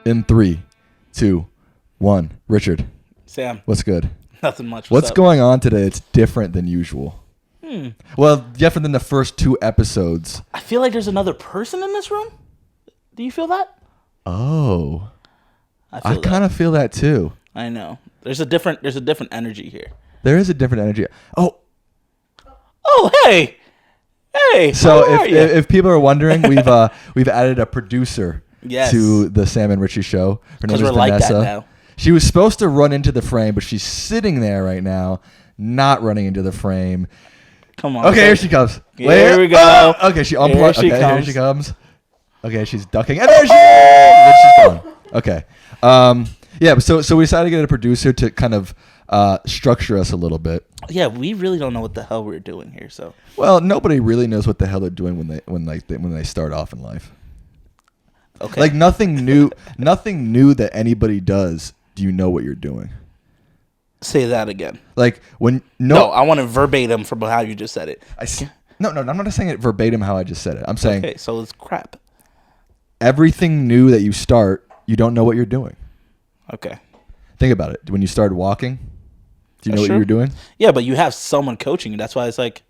In 3, 2, 1. Richard. Sam. What's good? Nothing much. What's going on today? It's different than usual. Well, different than the first 2 episodes. I feel like there's another person in this room. Do you feel that? Oh. I kind of feel that too. I know. There's a different energy here. There is a different energy. Oh, hey. So if people are wondering, we've added a producer to the Sam and Richie Show. Her name is Vanessa. Like that now. She was supposed to run into the frame, but she's sitting there right now, not running into the frame. Come on. Okay, here she comes. Here we go. Okay, she unplugged. Here she comes. Okay, she's ducking, and there she is. Then she's gone. Okay. Yeah. So we decided to get a producer to kind of structure us a little bit. Yeah, we really don't know what the hell we're doing here. So. Well, nobody really knows what the hell they're doing when they start off in life. Okay. Like nothing new that anybody does. Do you know what you're doing? Say that again. Like when No, I want it verbatim from how you just said it. No, I'm not saying it verbatim how I just said it. I'm saying okay, so it's crap. Everything new that you start, you don't know what you're doing. Okay. Think about it. When you started walking, do you know what you were doing? Yeah, but you have someone coaching you. That's why it's like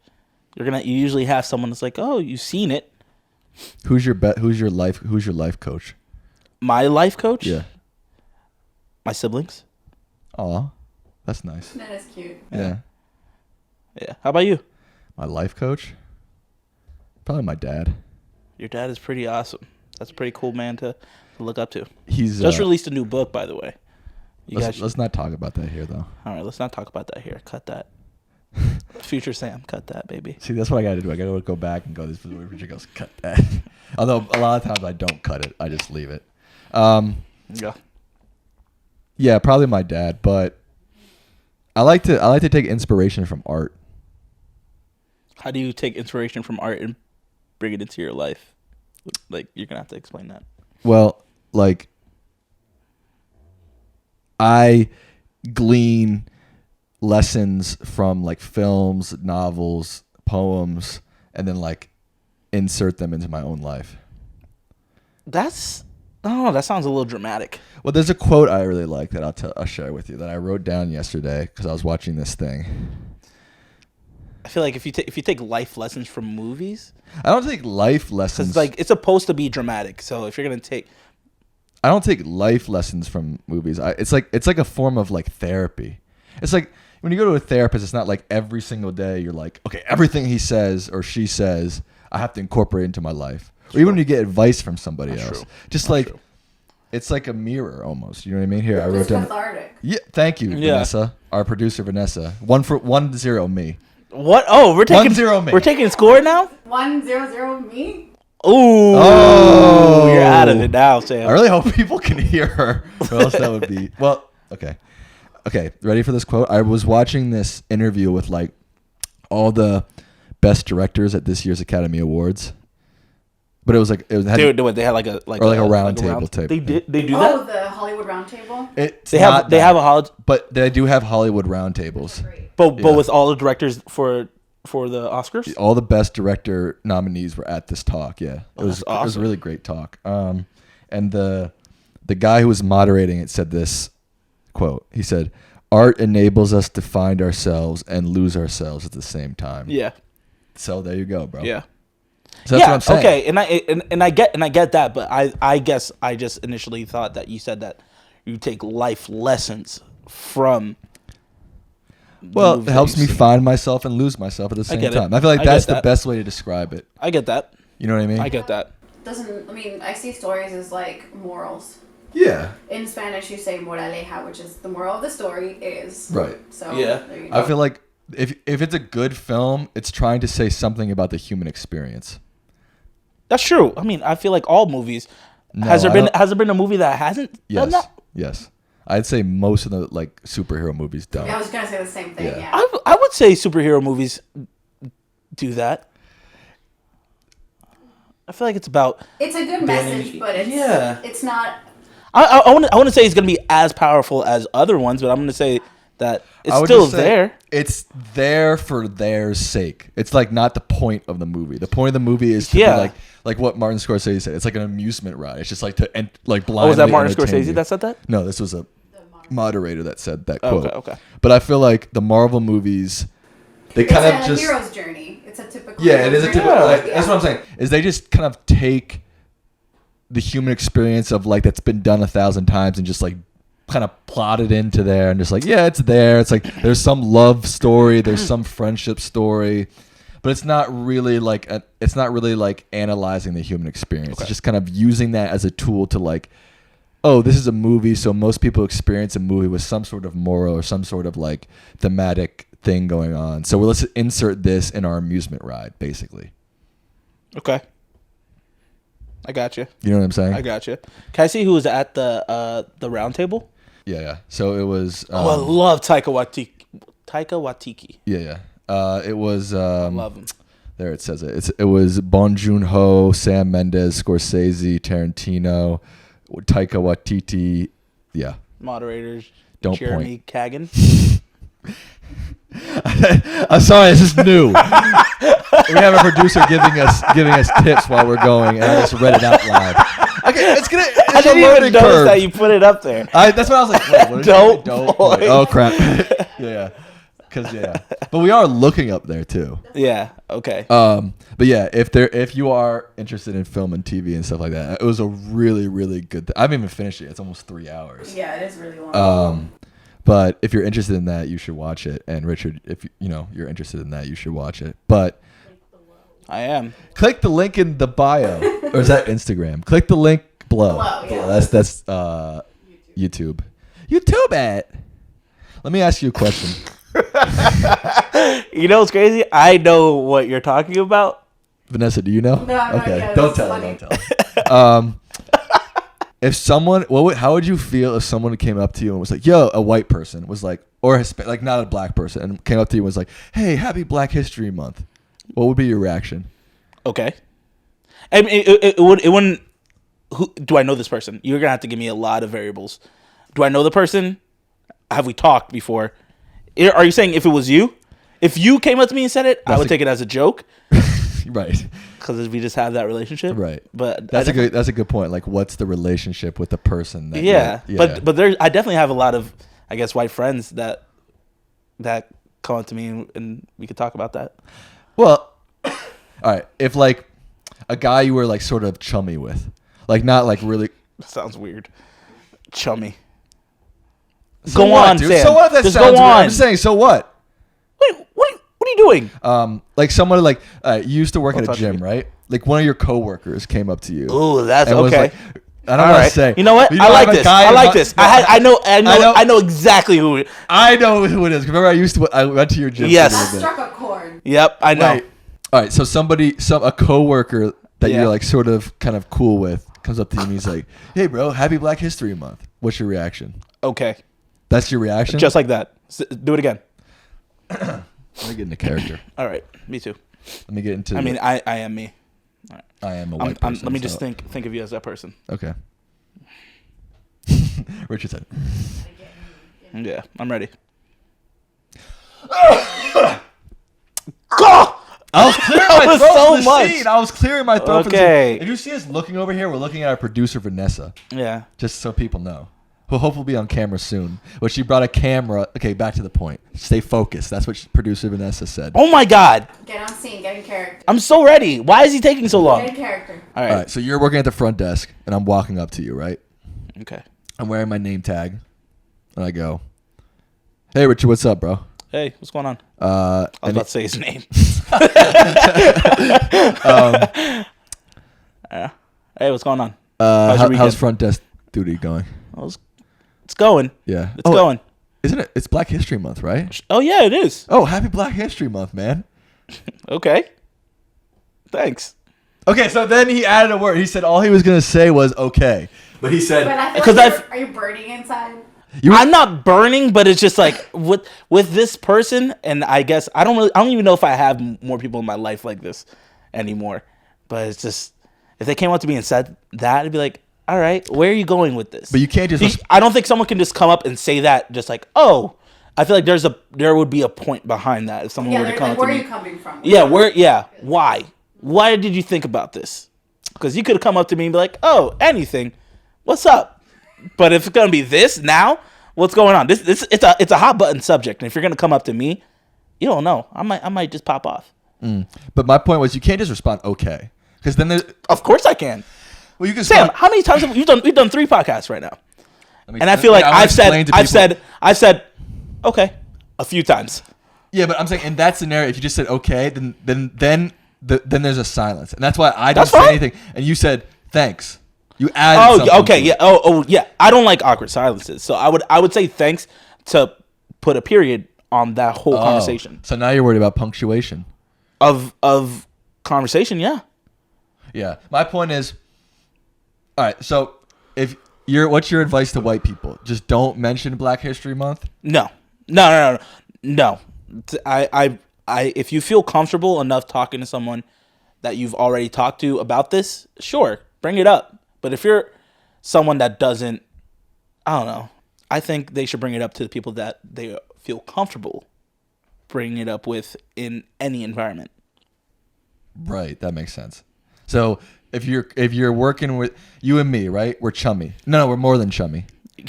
you usually have someone that's like, oh, you've seen it. Who's your life coach? My life coach? Yeah. My siblings. Aw, that's nice. That is cute. Yeah. Yeah. How about you? My life coach? Probably my dad. Your dad is pretty awesome. That's a pretty cool man to look up to. He's just released a new book, by the way. Let's not talk about that here, though. All right, let's not talk about that here. Cut that. Future Sam, cut that, baby. See, that's what I got to do. I got to go back and go. This is where Richard goes, cut that. Although a lot of times I don't cut it. I just leave it. Yeah. Yeah, probably my dad. But I like to take inspiration from art. How do you take inspiration from art and bring it into your life? Like, you're gonna have to explain that. Well, like, I glean lessons from like films, novels, poems, and then like insert them into my own life. That sounds a little dramatic. Well, there's a quote I really like that I'll share with you that I wrote down yesterday because I was watching this thing. I feel like if you take life lessons from movies, I don't take life lessons. It's like it's supposed to be dramatic. So if you're gonna take, I don't take life lessons from movies. It's like a form of like therapy. It's like when you go to a therapist, it's not like every single day you're like, okay, everything he says or she says, I have to incorporate into my life. Or even when you get advice from somebody else, just like it's like a mirror almost. You know what I mean? Here, I wrote down. Cathartic. Yeah, thank you, Vanessa, our producer, Vanessa. 1-0 me. What? Oh, we're taking 1-0 me. We're taking score now. 1-0 me. Ooh, oh, you're out of it now, Sam. I really hope people can hear her, or else that would be well. Okay. Ready for this quote? I was watching this interview with like all the best directors at this year's Academy Awards, but it was like they had like a round table type. They do that. Oh, the Hollywood round table. They have a Hollywood, but they do have Hollywood round tables. But with all the directors for the Oscars, all the best director nominees were at this talk. Yeah, it was awesome. It was a really great talk. And the guy who was moderating it said this quote. He said, "Art enables us to find ourselves and lose ourselves at the same time." Yeah. So there you go, bro. Yeah. So that's what I'm saying. Okay, and I get that, but I guess I just initially thought that you said that you take life lessons from. Well, it helps me find myself and lose myself at the same time. I feel like that's the best way to describe it. I get that. You know what I mean? I get that. I see stories as like morals. Yeah. In Spanish, you say moraleja, which is the moral of the story is. Right. So yeah, there you go. I feel like if it's a good film, it's trying to say something about the human experience. That's true. I mean, I feel like all movies. No, has there been a movie that hasn't done that? Yes. I'd say most of the like superhero movies don't. Yeah, I was gonna say the same thing. Yeah. I would say superhero movies do that. I feel like it's about. It's a good message, but it's not. I want to say it's gonna be as powerful as other ones, but I'm gonna say that I it's would still just say there. It's there for their sake. It's like not the point of the movie. The point of the movie is to Yeah. be like what Martin Scorsese said. It's like an amusement ride. It's just like to like blindly. Oh, was that Martin entertain Scorsese you. that said that? No, this was a moderator that said that quote. Okay. But I feel like the Marvel movies, they kind of It's a just hero's journey. It's a typical. yeah, it is a hero's typical. journey. Like, that's what I'm saying. Is they just kind of take the human experience of like that's been done 1,000 times and just like kind of plot it into there and just like yeah, it's there. It's like there's some love story, there's some friendship story, but it's not really like analyzing the human experience. Okay. It's just kind of using that as a tool to like, oh, this is a movie, so most people experience a movie with some sort of moral or some sort of like thematic thing going on. So let's insert this in our amusement ride, basically. Okay. I got you. You know what I'm saying? I got you. Can I see who was at the round table? Yeah. So it was. I love Taika Waititi. Yeah. It was. I love him. There it says it. It was Bong Joon-ho, Sam Mendes, Scorsese, Tarantino, Taika Waititi. Yeah. Moderators. Don't Jeremy Kagan. I'm sorry, this is new. We have a producer giving us tips while we're going, and I just read it out loud. Okay, it's I didn't a even learning notice curve. that you put it up there. That's what I was like. Wait, what is Don't Don't point. Oh crap. Yeah. But we are looking up there too. Yeah. Okay. But yeah, if you are interested in film and TV and stuff like that, it was a really really good. I haven't even finished it. It's almost 3 hours. Yeah, it is really long. But if you're interested in that, you should watch it. And Richard, if you're interested in that, you should watch it. But I am. click the link in the bio, or is that Instagram? Click the link below. Yeah. That's YouTube. YouTube it. Let me ask you a question. You know what's crazy? I know what you're talking about. Vanessa, do you know? No, I'm not- Okay, yeah, don't that's tell funny. her. Don't tell her. If someone, how would you feel if someone came up to you and was like, "Yo," a white person was like, or like not a black person, and came up to you and was like, "Hey, happy Black History Month." What would be your reaction? Okay. I mean, it wouldn't. Who do I know this person? You're gonna have to give me a lot of variables. Do I know the person? Have we talked before? Are you saying if it was you? If you came up to me and said it, I would take it as a joke. Right. Because we just have that relationship. Right. But That's a good point. Like, what's the relationship with the person? That yeah. you're- But I definitely have a lot of, I guess, white friends that come up to me and we could talk about that. Well, all right. If like a guy you were like sort of chummy with, like not like really. That sounds weird. Chummy. So Go what, on, dude? Sam. So what? If that Just sounds go weird? on. I'm just saying. So what? Wait, what are you doing? Like someone like you used to work Don't at a touch gym, me. right? Like one of your coworkers came up to you. Ooh, that's and was okay. like, I don't All want right. to say. You know what? But I like have a this. guy I in like my- this. No, I know exactly who. I know who it is. Remember, I went to your gym. Yes. for a That little bit. struck a chord. Yep, I know. Right. All right. So a coworker that Yeah. you're like sort of kind of cool with comes up to you and he's like, "Hey, bro, happy Black History Month." What's your reaction? Okay, That's your reaction. just like that. Do it again. Let me get into character. All right, me too. Let me get into. I mean, I am me. I am a white person. Let me just so- think of you as that person. Okay. Richard said. Yeah, I'm ready. I was clearing That my was throat so for the much. scene. I was clearing my throat for the Okay. scene. If you see us looking over here, we're looking at our producer Vanessa. Yeah. Just so people know. Who'll hopefully be on camera soon. But she brought a camera. Okay, back to the point. Stay focused. That's what producer Vanessa said. Oh my God, Get on scene. Get in character. I'm so ready. Why is he taking so Get long? in character. All All right. right, so you're working at the front desk, and I'm walking up to you, right? Okay. I'm wearing my name tag, and I go, "Hey, Richard, what's up, bro?" Hey, what's going on? I was And about to say his name. Yeah. Hey, what's going on? How's your how's weekend? front desk duty going? It's going. Yeah, It's going. Isn't it? It's Black History Month, right? Oh yeah, it is. Oh, happy Black History Month, man. Okay. Thanks. Okay, so then he added a word. He said all he was gonna say was okay, but he But said I feel 'Cause like I've- are you burning inside? I'm not burning, but it's just like with this person, and I guess I don't even know if I have more people in my life like this anymore. But it's just if they came up to me and said that, I'd be like, all right, where are you going with this? But you can't just. I don't think someone can just come up and say that just like, oh, I feel like there would be a point behind that if someone were to come like, up where to are me. you coming from? Why? Why did you think about this? Because you could have come up to me and be like, oh, anything. What's up? But if it's gonna be this now, what's going on? It's a hot button subject, and if you're gonna come up to me, you don't know. I might just pop off. But my point was, you can't just respond okay, because then there's. Of course I can. Well, you can. Sam, how many times have we've done 3 podcasts right now? And I feel like I've said okay a few times. Yeah, but I'm saying in that scenario, if you just said okay, then there's a silence, and that's why I didn't say anything, and you said thanks. You added something. Okay, yeah. Oh, yeah. I don't like awkward silences, so I would say thanks to put a period on that whole conversation. So now you're worried about punctuation of conversation, yeah. Yeah. My point is, all right. So what's your advice to white people? Just don't mention Black History Month. No. I if you feel comfortable enough talking to someone that you've already talked to about this, sure, bring it up. But if you're someone that doesn't, I don't know, I think they should bring it up to the people that they feel comfortable bringing it up with in any environment. Right, that makes sense. So if you're working with you and me, right? We're chummy. No, we're more than chummy.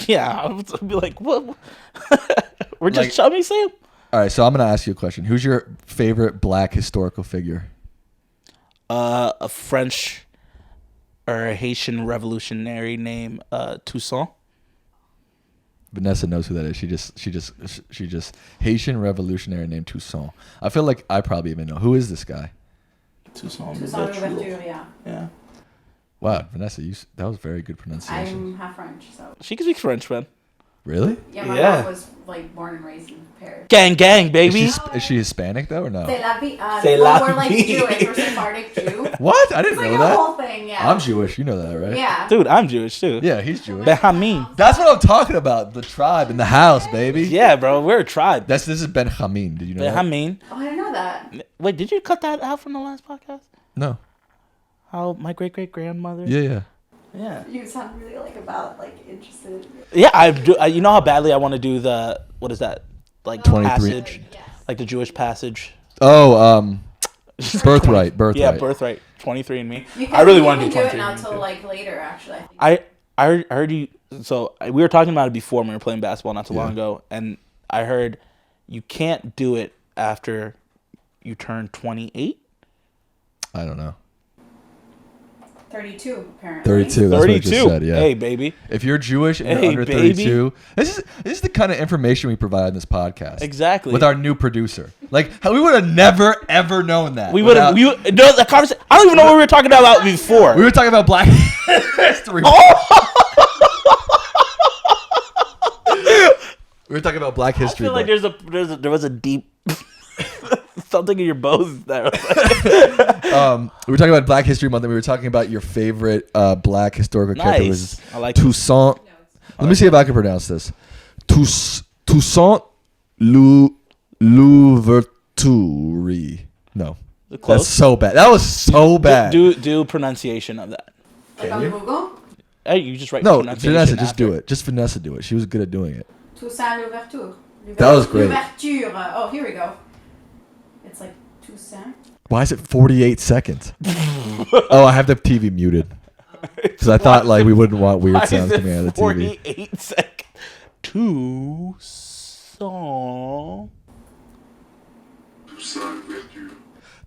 Yeah, I would be like, what? We're just chummy, Sam? All right, so I'm going to ask you a question. Who's your favorite Black historical figure? A French or a Haitian revolutionary named Toussaint. Vanessa knows who that is. She just Haitian revolutionary named Toussaint. I feel like I probably even know. Who is this guy? Toussaint Louverture, yeah. Wow, Vanessa, that was very good pronunciation. I'm half French, so. She can speak French, man. Really? Yeah, my mom was like born and raised in Paris. Gang, baby. Is she Hispanic though or no? C'est la vie. We're like Jewish. We're Sephardic Jew. What? I didn't It's like know a that. whole thing, yeah. I'm Jewish. You know that, right? Yeah. Dude, I'm Jewish too. Yeah, he's Jewish. Benjamin. That's what I'm talking about. The tribe in the house, baby. Yeah, bro, we're a tribe. This is Benjamin. Did you know that? Benjamin. Oh, I didn't know that. Wait, did you cut that out from the last podcast? No. How my great-great-grandmother? Yeah. You sound really interested. Yeah, I do. You know how badly I want to do the, what is that? Like 23. passage, like the Jewish passage. Oh, birthright. Yeah, birthright. 23andMe. I really want to do 23andMe. it now till later, actually. I heard you. So we were talking about it before when we were playing basketball not too long ago, and I heard you can't do it after you turn 28. I don't know. 32, apparently. 32. That's 32. what I just said. Yeah. Hey, baby. If you're Jewish and you're under 32, this is the kind of information we provide in this podcast. Exactly. With our new producer, like we would have never ever known that. We would have. No, the conversation. I don't even know what we were talking about before. We were talking about Black History. We were talking about Black History. I feel like there was a deep something in your bones there. We were talking about Black History Month, and we were talking about your favorite Black historical character. Was I like Toussaint. Let me see if I can pronounce this. Toussaint Louverture. No, that's so bad. That was so bad. Do pronunciation of that. Like on Google? Hey, you just write. No, pronunciation Vanessa, just after. do it. Just Vanessa, do it. She was good at doing it. Toussaint Louverture. That was great. Louverture. Oh, here we go. It's like Toussaint. Why is it 48 seconds? Oh, I have the TV muted. Because I thought we wouldn't want weird sounds coming out of the TV. 48 seconds. Toussaint.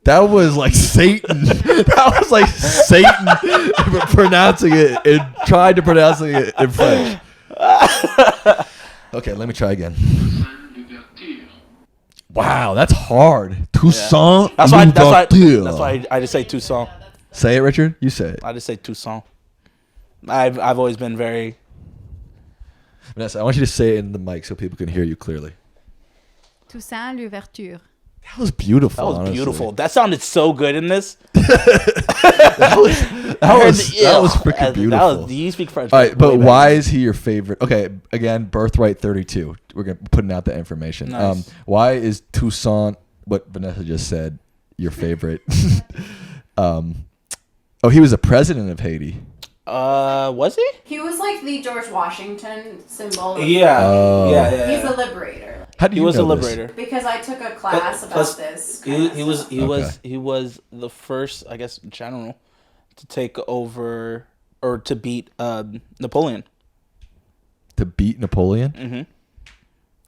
That was like Satan. That was like Satan pronouncing it and trying to pronounce it in French. Okay, let me try again. Wow, that's hard. Toussaint. That's why Louverture. I just say Toussaint. Say it, Richard. You say it. I just say Toussaint. I've always been very. Vanessa, I want you to say it in the mic so people can hear you clearly. Toussaint Louverture. That was beautiful. That was honestly. beautiful. That sounded so good in this. That was freaking beautiful. You speak French. All right, but why is he your favorite? Okay, again, birthright 32. We're putting out the information. Nice. Why is Toussaint, what Vanessa just said, your favorite? He was a president of Haiti. Was he? He was like the George Washington symbol. Yeah. Oh. Yeah. He's a liberator. How do He you was a know this? liberator. Because I took a class Plus, about this. He was the first, I guess, general to take over or to beat Napoleon. To beat Napoleon? Mm-hmm.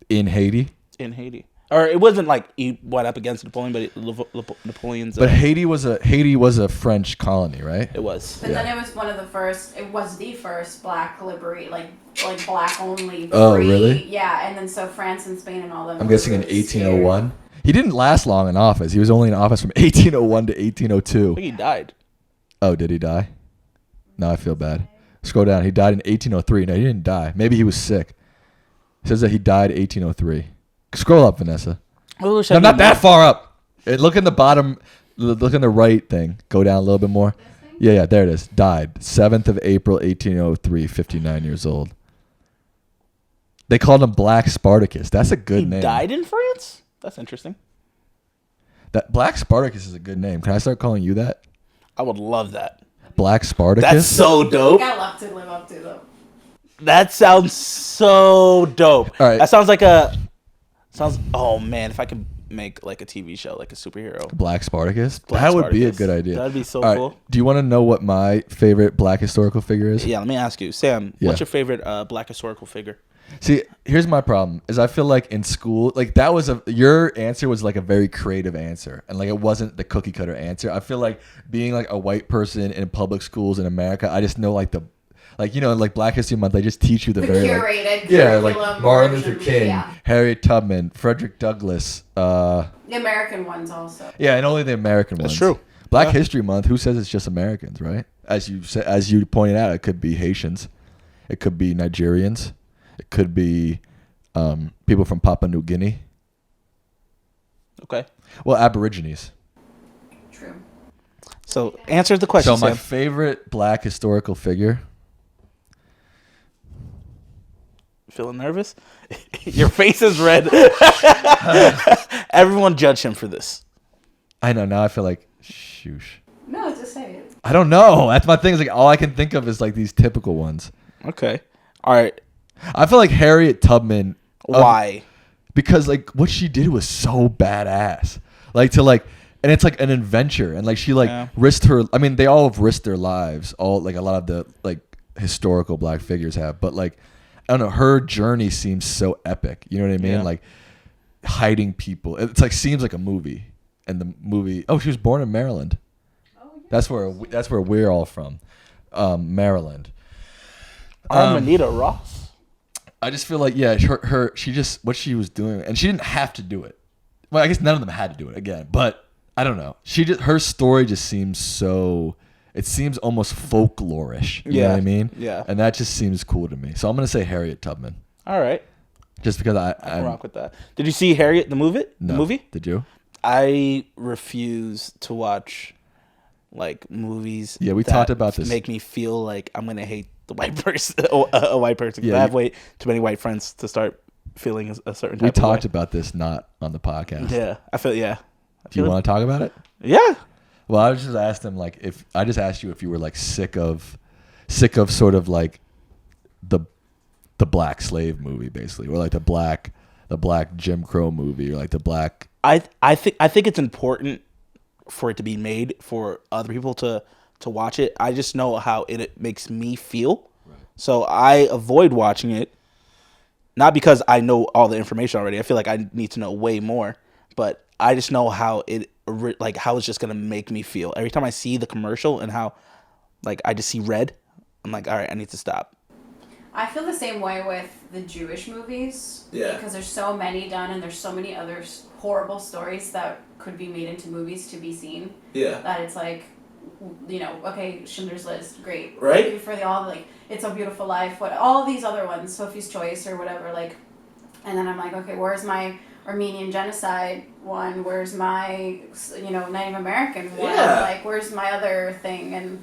In Haiti? In Haiti. Or it wasn't like he went up against Napoleon, but Napoleon's. But Haiti was a French colony, right? It was. But then it was one of the first. It was the first black liberate, like black only. Oh, free. really? Yeah, and then so France and Spain and all them. I'm guessing in 1801. He didn't last long in office. He was only in office from 1801 to I 1802. think he died. Oh, did he die? No, I feel bad. Scroll down. He died in 1803. No, he didn't die. Maybe he was sick. It says that he died 1803. Scroll up, Vanessa. No, not that far up. Look in the bottom. Look in the right thing. Go down a little bit more. Yeah, there it is. Died 7th of April, 1803, 59 years old. They called him Black Spartacus. That's a good name. He died in France? That's interesting. That Black Spartacus is a good name. Can I start calling you that? I would love that. Black Spartacus? That's so dope. Got a lot to live up to though. That sounds so dope. All right. That sounds. Oh man, if I could make like a TV show, like a superhero. Black Spartacus? Black That would be a Spartacus. good idea. That'd be so All right, cool. do you want to know what my favorite black historical figure is? Yeah, let me ask you, Sam. Yeah. What's your favorite black historical figure? See, here's my problem: is I feel like in school, like that was your answer was like a very creative answer, and like it wasn't the cookie cutter answer. I feel like being like a white person in public schools in America, I just know like like Black History Month, they just teach you the very Curated like curriculum Martin version, Luther King, yeah. Harriet Tubman, Frederick Douglass. The American ones also. Yeah, and only the American ones. That's true. Black Yeah. History Month. Who says it's just Americans, right? As you pointed out, it could be Haitians, it could be Nigerians, it could be people from Papua New Guinea. Okay. Well, Aborigines. True. So answer the question, So my Sam. favorite black historical figure. Feeling nervous? Your face is red. Everyone judge him for this. I know now. I feel like shoosh. No, just say it. I don't know. That's my thing. Is like all I can think of is like these typical ones. Okay. All right. I feel like Harriet Tubman. Why? Because like what she did was so badass. Like to like, and it's like an adventure, and like she like risked her. I mean, they all have risked their lives. All like a lot of the like historical black figures have, but like I don't know. Her journey seems so epic. You know what I mean? Yeah. Like hiding people. It's like seems like a movie. And the movie. Oh, she was born in Maryland. Oh, yeah. That's where we're all from, Maryland. Armanita Ross. I just feel like she just what she was doing, and she didn't have to do it. Well, I guess none of them had to do it again, but I don't know. Her story just seems so. It seems almost folklorish. You know what I mean? Yeah. And that just seems cool to me. So I'm gonna say Harriet Tubman, All right. just because I can rock with that. Did you see Harriet the movie? no. The movie? Did you? I refuse to watch like movies. Yeah, we that talked about this. Make me feel like I'm gonna hate the white person, a white person. 'Cause Yeah, I have way too many white friends to start feeling a certain type We of talked way. about this not on the podcast. Yeah, I feel. Yeah. Do you want to talk about it? Yeah. Well, I just asked him like if I just asked you if you were like sick of sort of like the black slave movie basically, or like the black Jim Crow movie, or like the black. I think it's important for it to be made for other people to watch it. I just know how it makes me feel, so I avoid watching it. Not because I know all the information already. I feel like I need to know way more, but I just know how how it's just gonna make me feel every time I see the commercial, and how like I just see red. I'm like, all right, I need to stop. I feel the same way with the Jewish movies. Yeah. Because there's so many done, and there's so many other horrible stories that could be made into movies to be seen. Yeah. That it's like, okay, Schindler's List, great. Right. For It's a Beautiful Life, all these other ones, Sophie's Choice or whatever, like, and then I'm like, okay, where's my Armenian genocide one? Where's my, Native American one? Yeah. Like, where's my other thing? And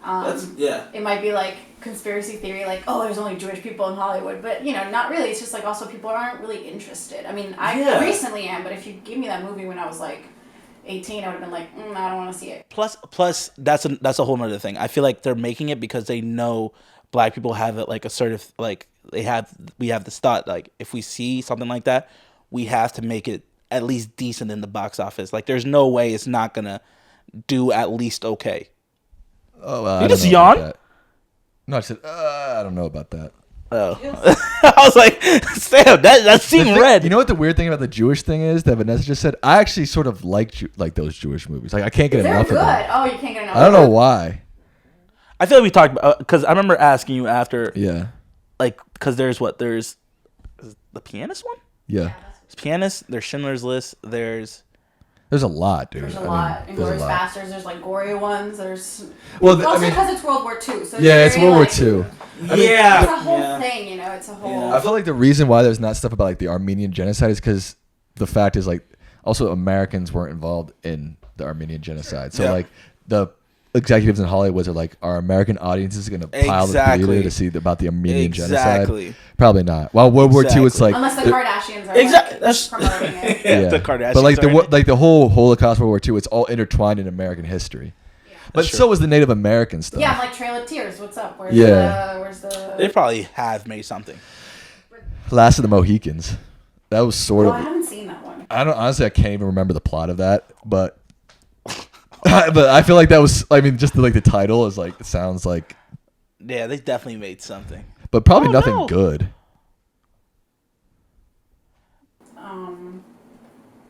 it might be like conspiracy theory, like, oh, there's only Jewish people in Hollywood, but not really. It's just like also people aren't really interested. I mean, I recently am, but if you gave me that movie when I was like 18, I would have been like, I don't want to see it. Plus, that's a whole nother thing. I feel like they're making it because they know black people have it like we have this thought, like if we see something like that, we have to make it at least decent in the box office. Like, there's no way it's not gonna do at least okay. Oh, you just yawn? No, I said I don't know about that. Oh, I was like, Sam, that seemed red. You know what the weird thing about the Jewish thing is that Vanessa just said? I actually sort of like those Jewish movies. Like I can't get enough of them. Oh, you can't get enough. I don't know why. I feel like we talked about because I remember asking you after. Yeah. Like, because there's the Pianist one. Yeah. There's Pianist. There's Schindler's List. There's a lot, dude. There's a lot. Inglourious Basterds. There's like gory ones. There's also because it's World War II. So it's World War II. Yeah, it's a whole thing. You know, it's a whole. Yeah. I feel like the reason why there's not stuff about like the Armenian genocide is because the fact is like also Americans weren't involved in the Armenian genocide. So like the executives in Hollywood are like, are American audiences going to pile the theater to see about the Armenian genocide? Probably not. While World War II, it's like unless the Kardashians are promoting it. The Kardashians. But like the whole Holocaust, World War II, it's all intertwined in American history. But so was the Native American stuff. Yeah, like Trail of Tears. What's up? Where's the? They probably have made something. Last of the Mohicans. That was sort of. I haven't seen that one. Honestly, I can't even remember the plot of that, but I feel like that was. I mean, just the title is like it sounds like. Yeah, they definitely made something. But probably nothing good.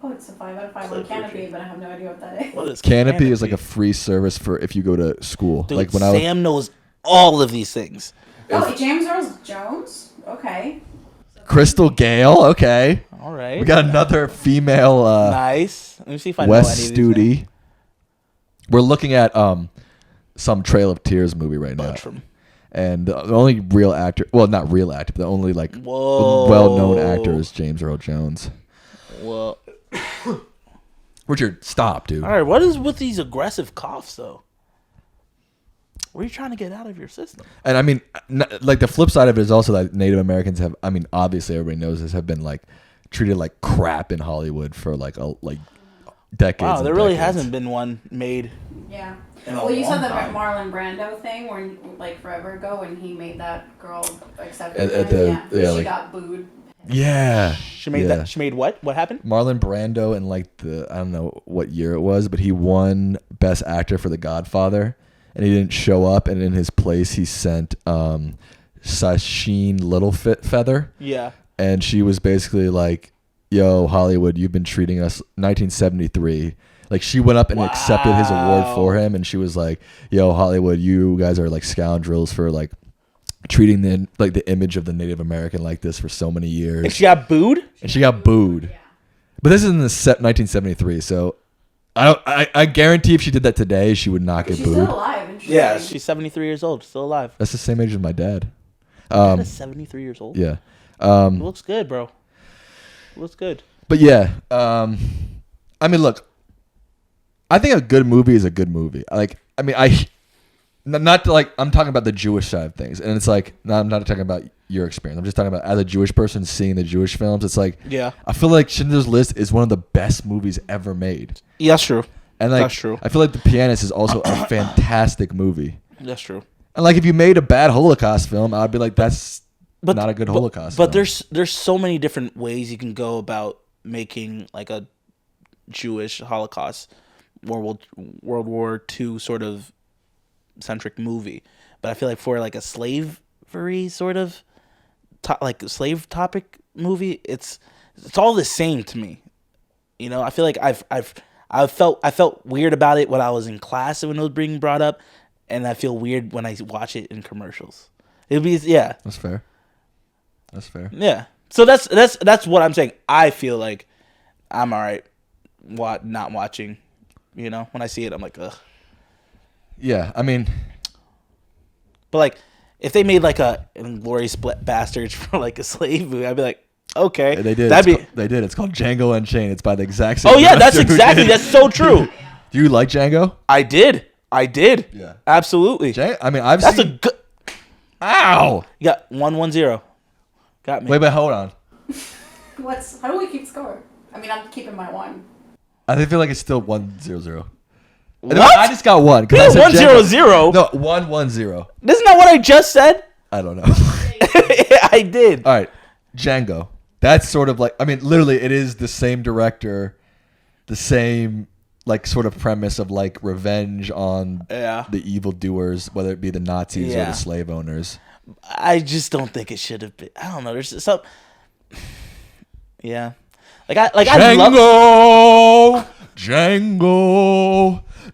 Oh, it's a 5 out of 5 on Canopy, but I have no idea what that is. What is Canopy is like a free service for if you go to school. Dude, like when Sam knows all of these things. Oh, James Earl Jones? Okay. Crystal Gale, okay. All right. We got another female nice. Let me see if I West know any of these Studi. We're looking at some Trail of Tears movie right now. And the only real actor, well, not real actor, but the only like well-known actor is James Earl Jones. Whoa. Richard, stop, dude. All right, what is with these aggressive coughs, though? What are you trying to get out of your system? And I mean, like the flip side of it is also that Native Americans have, I mean, obviously everybody knows this, have been like treated like crap in Hollywood for like decades. Wow, there really hasn't been one made. Yeah. Well, you saw the Marlon Brando thing where, like, forever ago when he made that girl accept it. She got booed. Yeah. She made that. She made what? What happened? Marlon Brando in like I don't know what year it was, but he won Best Actor for The Godfather, and he didn't show up, and in his place he sent Sasheen Littlefeather. Yeah. And she was basically like, "Yo, Hollywood, you've been treating us." 1973. Like she went up and accepted his award for him, and she was like, "Yo, Hollywood, you guys are like scoundrels for like treating the image of the Native American like this for so many years." And she got booed? Yeah. But this is in the 1973, so I guarantee if she did that today, she would not get booed. She's still alive. Yeah, she's 73 years old, still alive. That's the same age as my dad. Your dad is 73 years old? Yeah. Looks good, bro. Looks good. But yeah, I mean, look, I think a good movie is a good movie. Not like I'm talking about the Jewish side of things, and it's like I'm not talking about your experience. I'm just talking about as a Jewish person seeing the Jewish films. It's like I feel like Schindler's List is one of the best movies ever made. Yeah, that's true. And like that's true. I feel like The Pianist is also a fantastic movie. That's true. And like if you made a bad Holocaust film, I'd be like, that's not a good Holocaust film. But there's so many different ways you can go about making like a Jewish Holocaust World War II sort of centric movie. But I feel like for like a slavery sort of like slave topic movie, it's all the same to me. You know, I feel like I felt weird about it when I was in class when it was being brought up, and I feel weird when I watch it in commercials. That's fair. Yeah. So that's what I'm saying. I feel like I'm all right not watching. You know, when I see it, I'm like, ugh. Yeah, I mean, but like, if they made like a Inglourious Basterds for like a slave movie, I'd be like, okay, they did. They did. It's called Django Unchained. It's by the exact same. Oh yeah, that's so true. Do you like Django? I did. Yeah, absolutely. I've seen. A good. Ow! You got 1-1-0. Got me. Wait, but hold on. How do we keep score? I mean, I'm keeping my one. I feel like it's still 1-0-0. What? No, I just got one. 1-0-0. No, 1-1-0. Isn't that what I just said? I don't know. I did. All right, Django. That's sort of like, I mean, literally, it is the same director, the same like sort of premise of like revenge on the evildoers, whether it be the Nazis or the slave owners. I just don't think it should have been. I don't know. There's some. Yeah, Django.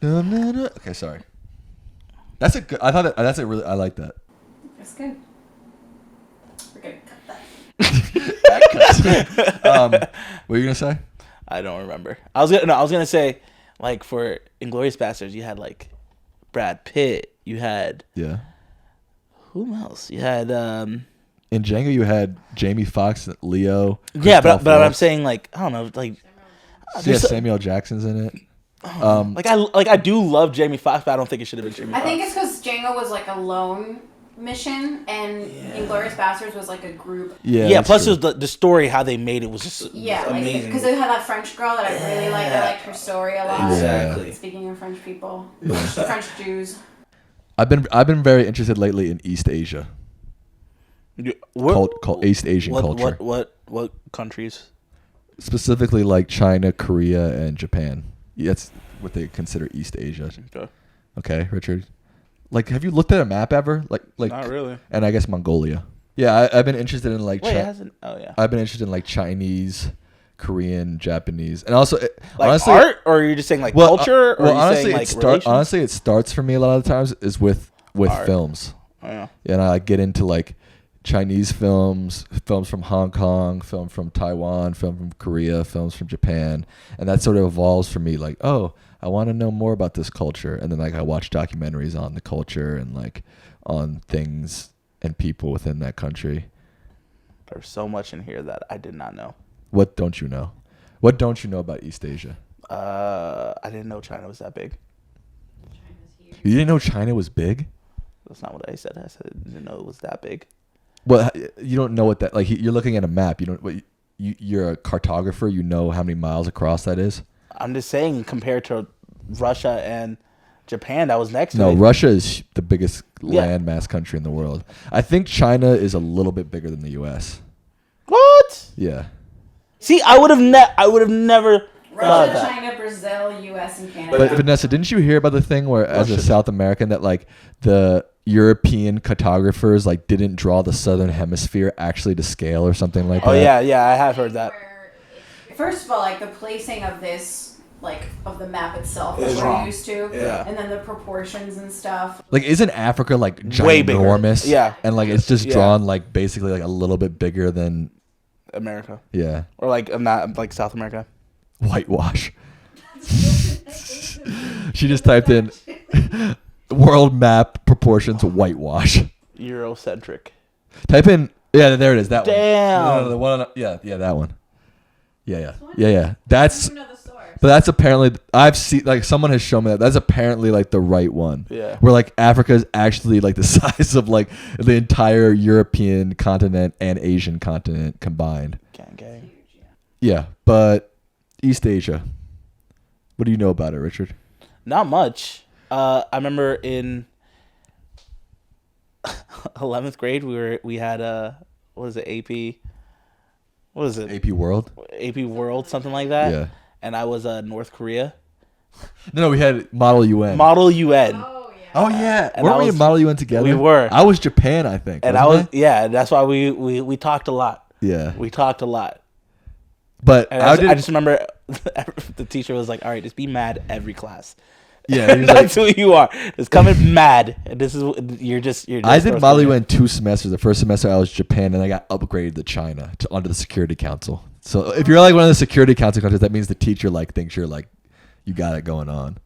Na, na, na. Okay, sorry. That's a good. I thought that's a really. I like that. That's good. We're gonna cut that. What were you gonna say? I don't remember. I was gonna say, like, for Inglourious Basterds, you had like Brad Pitt. You had who else? You had in Django. You had Jamie Foxx, Leo. Yeah, but I'm saying, like, I don't know, like Samuel Jackson's in it. I do love Jamie Foxx, but I don't think it should have been Jamie Foxx. I think it's because Django was like a lone mission, and Inglourious Basterds was like a group. Yeah. Plus, it was the story, how they made it was just amazing. Because it had that French girl that I really liked. I liked her story a lot. Exactly. Speaking of French people, French Jews. I've been very interested lately in East Asia. Called East Asian culture. What countries? Specifically, like China, Korea, and Japan. That's what they consider East Asia. Okay, Richard. Like, have you looked at a map ever? Like not really. And I guess Mongolia. Yeah, I've been interested in like. I've been interested in like Chinese, Korean, Japanese, and also like honestly, art, or are you just saying like culture, or are you saying like relations? Honestly, it starts for me a lot of the times is with art. films. Oh, yeah. And I get into like Chinese films from Hong Kong, film from Taiwan, film from Korea, films from Japan, and that sort of evolves for me. Like, oh, I want to know more about this culture, and then like I watch documentaries on the culture and like on things and people within that country. There's so much in here that I did not know. What don't you know? What don't you know about East Asia? I didn't know China was that big. You didn't know China was big? That's not what I said. I said I didn't know it was that big. Well, you don't know what that, like, you're looking at a map. You don't. You're a cartographer. You know how many miles across that is. I'm just saying, compared to Russia and Japan, that was next to it. No, Russia is the biggest landmass country in the world. I think China is a little bit bigger than the U.S. What? Yeah. See, I would have never. Russia, China, Brazil, U.S., and Canada. But Vanessa, didn't you hear about the thing where, as a South American, that like the European cartographers like didn't draw the southern hemisphere actually to scale or something like that? Oh yeah, I have heard that. First of all, like the placing of this, like of the map itself, is what we're used to, and then the proportions and stuff. Like, isn't Africa like way bigger? Ginormous? Yeah, and like it's just drawn like basically like a little bit bigger than America. Yeah, or like not like South America. Whitewash. She just typed in world map proportions whitewash. Eurocentric. Type in, yeah, there it is. That Damn. one. No, the one. Yeah, that one. Yeah. That's. But that's apparently, I've seen, like, someone has shown me that. That's apparently like the right one. Yeah. Where like Africa is actually like the size of like the entire European continent and Asian continent combined. Gang. Yeah, but East Asia. What do you know about it, Richard? Not much. I remember in 11th grade we had what was it, AP? What was it? AP World? AP World, something like that. Yeah. And I was North Korea. No, we had Model UN. Model UN. Oh yeah. And Weren't we in Model UN together? We were. I was Japan, I think. And I was that's why we talked a lot. Yeah. We talked a lot. But and I just remember the teacher was like, "All right, just be mad every class." Yeah, that's who you are. Just come in mad. And this is you're just. I did Model UN 2 semesters. The first semester I was Japan, and I got upgraded to China onto the Security Council. So if you're like one of the Security Council countries, that means the teacher like thinks you're like you got it going on.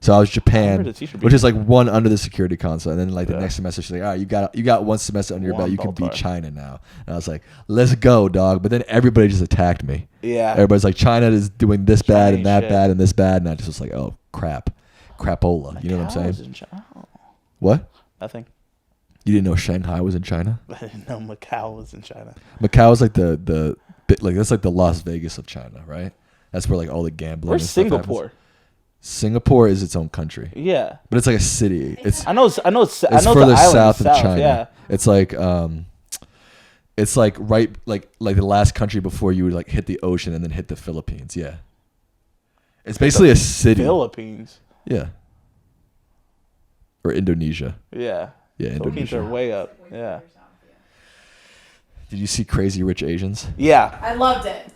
So I was Japan, which is like one under the Security Council, and then like the next semester she's like, all right, you got one semester under your belt, you can be China now. And I was like, let's go, dog. But then everybody just attacked me. Yeah, everybody's like, China is doing this bad and that bad and this bad, and I just was like, oh crap, crapola. You know what I'm saying? What? Nothing. You didn't know Shanghai was in China? I didn't know Macau was in China. Macau is like the that's like the Las Vegas of China, right? That's where like all the gambling. Where's Singapore? Happens. Singapore is its own country. Yeah, but it's like a city. I know. It's further south of China. Yeah, it's like It's like right like the last country before you would like hit the ocean and then hit the Philippines. Yeah. It's basically a city. Philippines. Yeah. Or Indonesia. Yeah. Yeah, Philippines Indonesia. are way up. Yeah. Did you see Crazy Rich Asians? Yeah. I loved it.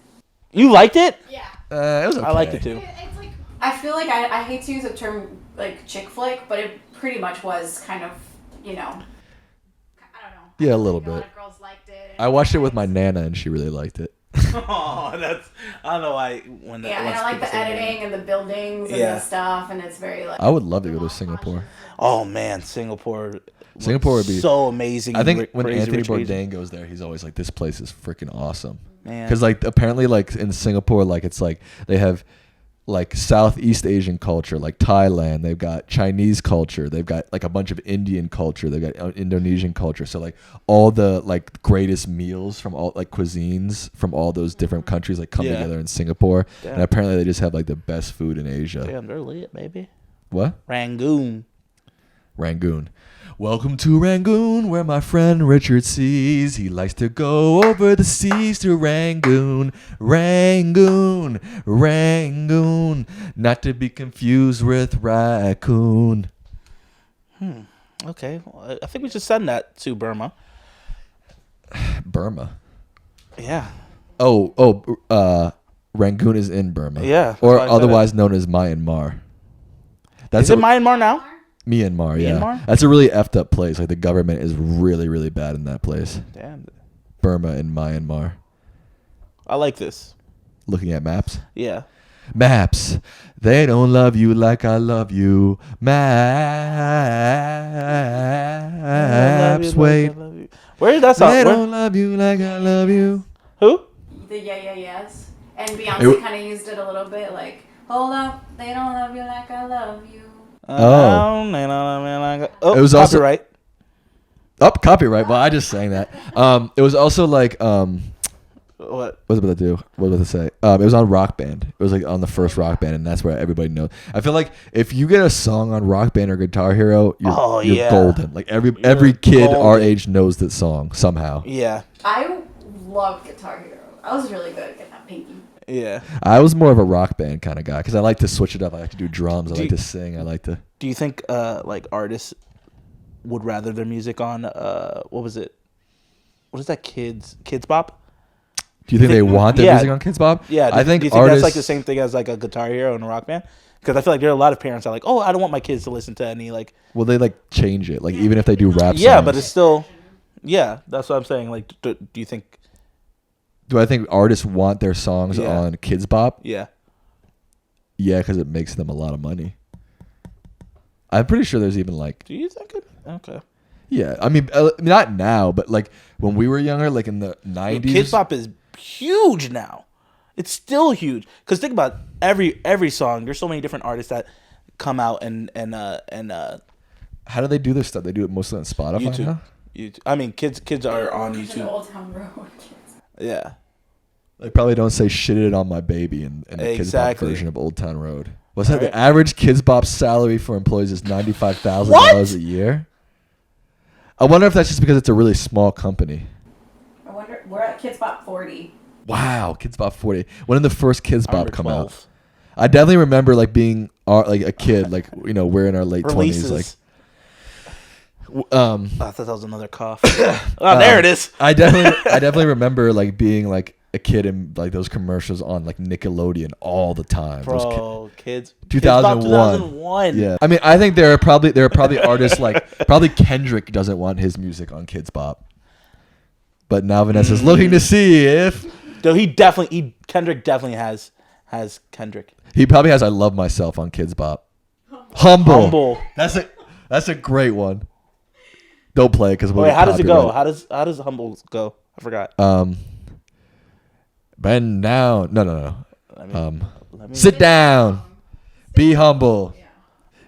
You liked it? Yeah. It was okay. I liked it too. It's like I feel like I hate to use the term like chick flick, but it pretty much was kind of, you know. I don't know. Yeah, a little A lot bit. of girls liked it. I watched it with my Nana and she really liked it. Oh, that's I don't know why when that. Yeah, and I like the editing and the buildings and the stuff, and it's very like. I would love to go to Singapore. Oh man, Singapore Would be so amazing. I think when Crazy Anthony Rich Bourdain Asians. goes there, he's always like, "This place is freaking awesome." Man. Because like apparently like in Singapore, like it's like they have like Southeast Asian culture, like Thailand. They've got Chinese culture. They've got like a bunch of Indian culture. They've got Indonesian culture. So like all the like greatest meals from all like cuisines from all those different countries like come together in Singapore. Damn. And apparently they just have like the best food in Asia. Damn, they're lit, baby. What? Rangoon. Welcome to Rangoon, where my friend Richard sees. He likes to go over the seas to Rangoon. Rangoon, not to be confused with raccoon. Okay, well, I think we should send that to Burma. Burma. Yeah. Rangoon is in Burma. Yeah, Or that's why I said otherwise known as Myanmar. Is it Myanmar now? Myanmar, yeah. Myanmar? That's a really effed up place. Like the government is really, really bad in that place. Damn. Burma and Myanmar. I like this. Looking at maps. Yeah. Maps, they don't love you like I love you. Maps, wait. Where did that song? They don't love you like I love you. Who? The yes. And Beyonce kind of used it a little bit, like, hold up, they don't love you like I love you. It was also copyright. Copyright. Well, I just sang that. It was also like What was I about to do? What was I about to say? It was on Rock Band. It was like on the first Rock Band, and that's where everybody knows. I feel like if you get a song on Rock Band or Guitar Hero, you're golden. Like every kid golden. our age knows that song somehow. Yeah. I love Guitar Hero. I was really good at that pinky. Yeah. I was more of a Rock Band kind of guy because I like to switch it up. I like to do drums. I like to sing. I like to. Do you think like artists would rather their music on what was it? What is that? Kids Bop? Do you think they want their music on Kids Bop? Yeah. I think do you think artists that's like the same thing as like a Guitar Hero and a Rock Band? Because I feel like there are a lot of parents that are like, oh, I don't want my kids to listen to any like. Well, they like change it. Like even if they do rap. Yeah, songs. but it's still. Yeah, that's what I'm saying. Like, do you think? Do I think artists want their songs on Kids Bop? Yeah. Yeah, because it makes them a lot of money. I'm pretty sure there's even like. Do you think it? Okay. Yeah, I mean, not now, but like when we were younger, like in the 90s. Kids Bop is huge now. It's still huge. Because think about every song. There's so many different artists that come out and How do they do this stuff? They do it mostly on Spotify YouTube. now? YouTube. I mean, kids are on It's an YouTube. Old Town Road. Yeah. They probably don't say "shit it on my baby" in the Kids Bop Exactly. version of Old Town Road. What's that? The average Kids Bop salary for employees is $95,000 a year. I wonder if that's just because it's a really small company. I wonder, we're at Kids Bop 40. Wow, Kids Bop 40. When did the first Kids Bop come 12. out? I definitely remember like being like a kid, like we're in our late 20s, like. I thought that was another cough. Oh, there it is. I definitely remember like being like a kid in like those commercials on like Nickelodeon all the time. Bro, kids. 2001. 2001. Yeah, I mean, I think there are probably artists like probably Kendrick doesn't want his music on Kids Bop, but now Vanessa's looking to see if. Though Kendrick definitely has Kendrick. He probably has "I Love Myself" on Kids Bop. Humble. That's a great one. Don't play it because we'll. Wait, get how does it go? copyrighted. How does Humble go? I forgot. Bend down. No. Let me Sit down. Be humble.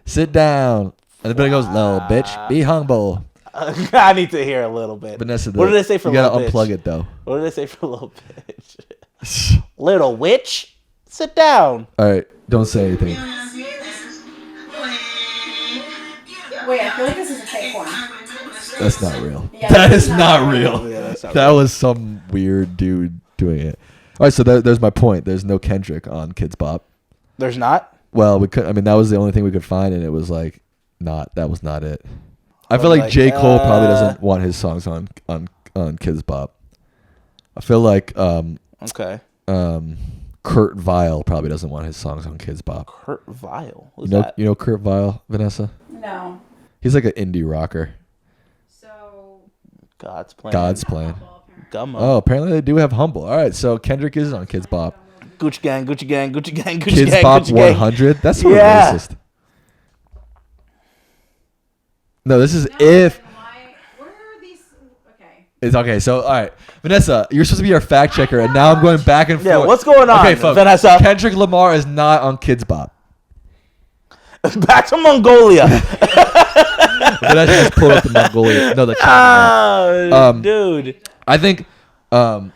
Sit down. And then it goes, "Little bitch, be humble." I need to hear a little bit. Vanessa, what did they say for you little gotta bitch? unplug it though. What did they say for little bitch? Little witch, sit down. All right, don't say anything. Wait, I feel like this is a fake one. That's not real. Yeah, that is not real. Yeah, that's not that real. was some weird dude doing it. All right, so there's my point. There's no Kendrick on Kids Bop. There's not? Well, we could. I mean, that was the only thing we could find, and it was like that was not it. I feel like J. Cole probably doesn't want his songs on Kids Bop. I feel like okay. Kurt Vile probably doesn't want his songs on Kids Bop. Kurt Vile? You know Kurt Vile, Vanessa? No. He's like an indie rocker. So. God's Plan. Gummo. Oh, apparently they do have Humble. All right, so Kendrick is on Kids Bop. Gucci Gang, Gucci Gang, Gucci Gang, Gucci Kids Gang, Bop Gucci Gang. 100. That's sort of Yeah. racist. No, this is if. What are these? Okay. It's okay. So, all right, Vanessa, you're supposed to be our fact checker, and now I'm going back and forth. Yeah, what's going on, Okay, folks. Vanessa? Kendrick Lamar is not on Kids Bop. Back to Mongolia. Vanessa just pulled up the Mongolia. No, the China. Dude. I think. Can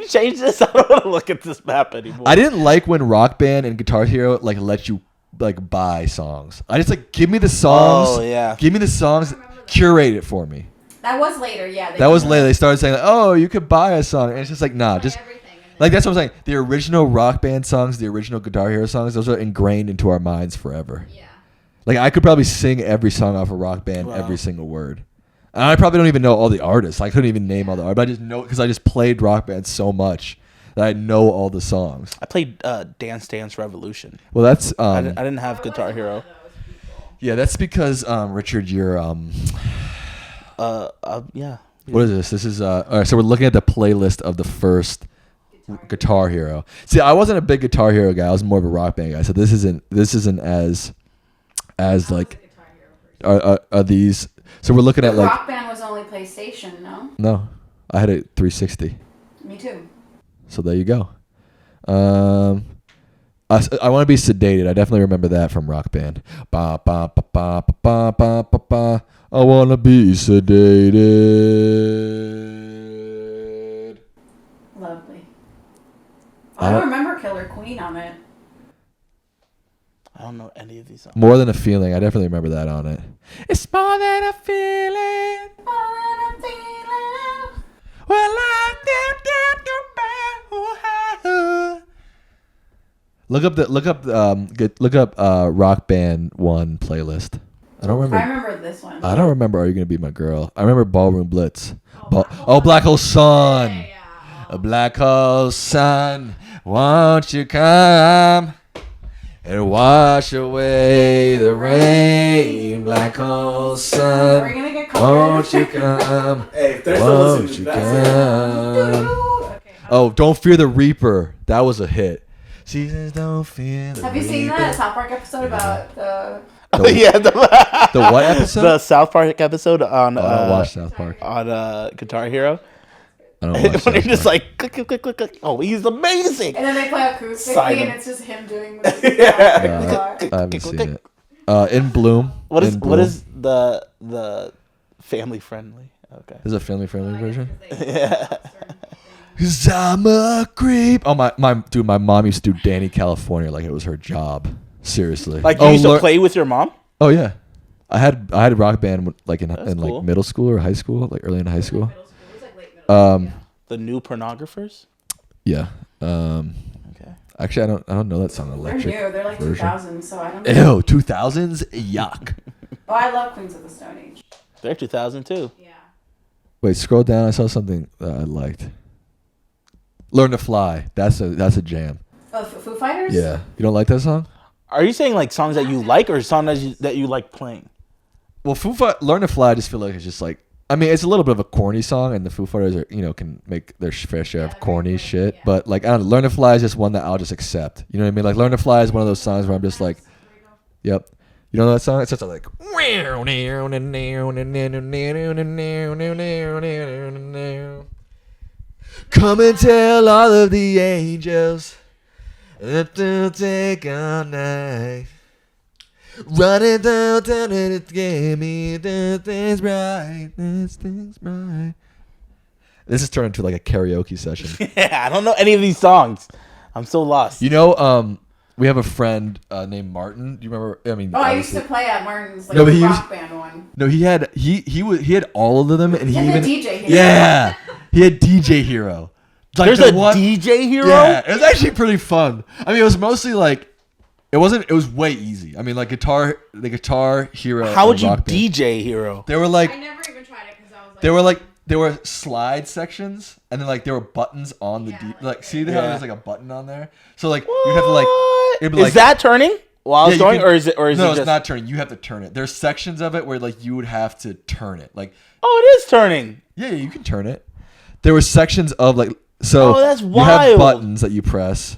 you change this? I don't want to look at this map anymore. I didn't like when Rock Band and Guitar Hero like let you like buy songs. I just like give me the songs. Oh, yeah. Give me the songs. Curate it for me. That was later, yeah. That was later. They started saying, like, "Oh, you could buy a song," and it's just like, nah, just everything. like that's what I'm saying. The original Rock Band songs, the original Guitar Hero songs, those are ingrained into our minds forever. Yeah. Like I could probably sing every song off of Rock Band, every single word. And I probably don't even know all the artists. I couldn't even name all the artists. But I just know because I just played Rock Band so much that I know all the songs. I played Dance Dance Revolution. Well, that's I didn't have Guitar Hero. yeah, that's because Richard, you're Yeah. What is this? This is all right. So we're looking at the playlist of the first Guitar Hero. See, I wasn't a big Guitar Hero guy. I was more of a Rock Band guy. So this isn't as like are these. So we're looking at like Rock Band was only PlayStation, no? no, I had a 360. Me too. So there you go. I want to be sedated. I definitely remember that from Rock Band. Ba ba ba ba ba ba ba ba. I want to be sedated. Lovely. I don't remember Killer Queen on it. I don't know any of these songs. More Than a Feeling. I definitely remember that on it. It's more than a feeling. Well, look up Rock Band 1 playlist. I don't remember. I remember this one. I don't remember Are You Gonna Be My Girl. I remember Ballroom Blitz. Black Hole Sun. Yeah. A black hole sun, won't you come and wash away the rain? Black hole sun, We're gonna get won't you come? Hey, if they're Won't you come? Okay. Oh, Don't Fear the Reaper. That was a hit. Seasons don't fear the Have you seen Reaper. that South Park episode about the? Yeah, The what episode? the South Park episode on I don't watch South Park. on Guitar Hero. I don't watch When South you're just Park. like click, click, click, click, click. Oh, he's amazing. And then they play acoustically, Sign and him. it's just him doing the guitar. I haven't seen it. In Bloom. What In is Bloom. what is the family friendly? Okay. Is it a family-friendly version? Cause I'm a creep. Oh my mom used to do Danny California like it was her job. Seriously. Like you used to play with your mom? Oh yeah, I had a Rock Band like in That's like cool. middle school or high school, like early in high school. The New Pornographers? Yeah. Okay. Actually, I don't know that song. They're Electric. new. They're like version. 2000s, so I don't know. Ew, 2000s. Yuck. Oh, I love Queens of the Stone Age. They're 2002. Yeah. Wait, scroll down. I saw something that I liked. Learn to Fly. That's a jam. Oh, Foo Fighters? Yeah. You don't like that song? Are you saying like songs that you like or songs that you like playing? Well, Learn to Fly, I just feel like it's just like, I mean, it's a little bit of a corny song, and the Foo Fighters are, can make their fair share of corny shit. yeah. But like, I don't know, Learn to Fly is just one that I'll just accept. You know what I mean? Like, Learn to Fly is one of those songs where I'm just like, yep. You know that song? It's just like, come and tell all of the angels that they'll take all night. Running down, telling it to give me the things right. This is turned into like a karaoke session. Yeah, I don't know any of these songs. I'm so lost. You know, we have a friend named Martin. Do you remember? I mean, I used to play at Martin's like rock band one. No, he had all of them, and he even the DJ Hero. Yeah, he had DJ Hero. Like There's a DJ Hero. Yeah, it was actually pretty fun. I mean, it was mostly like it was way easy. I mean, like the Guitar Hero. How would you DJ Hero? They were like I never even tried it because I was like. There were slide sections, and then like there were buttons on the see how there's like a button on there. So like you have to like. It'd be is that turning while it's going, or is it? No, it's just, not turning. You have to turn it. There's sections of it where like you would have to turn it. Like it is turning. Yeah, you can turn it. There were sections of like so. Oh, that's wild. You have buttons that you press.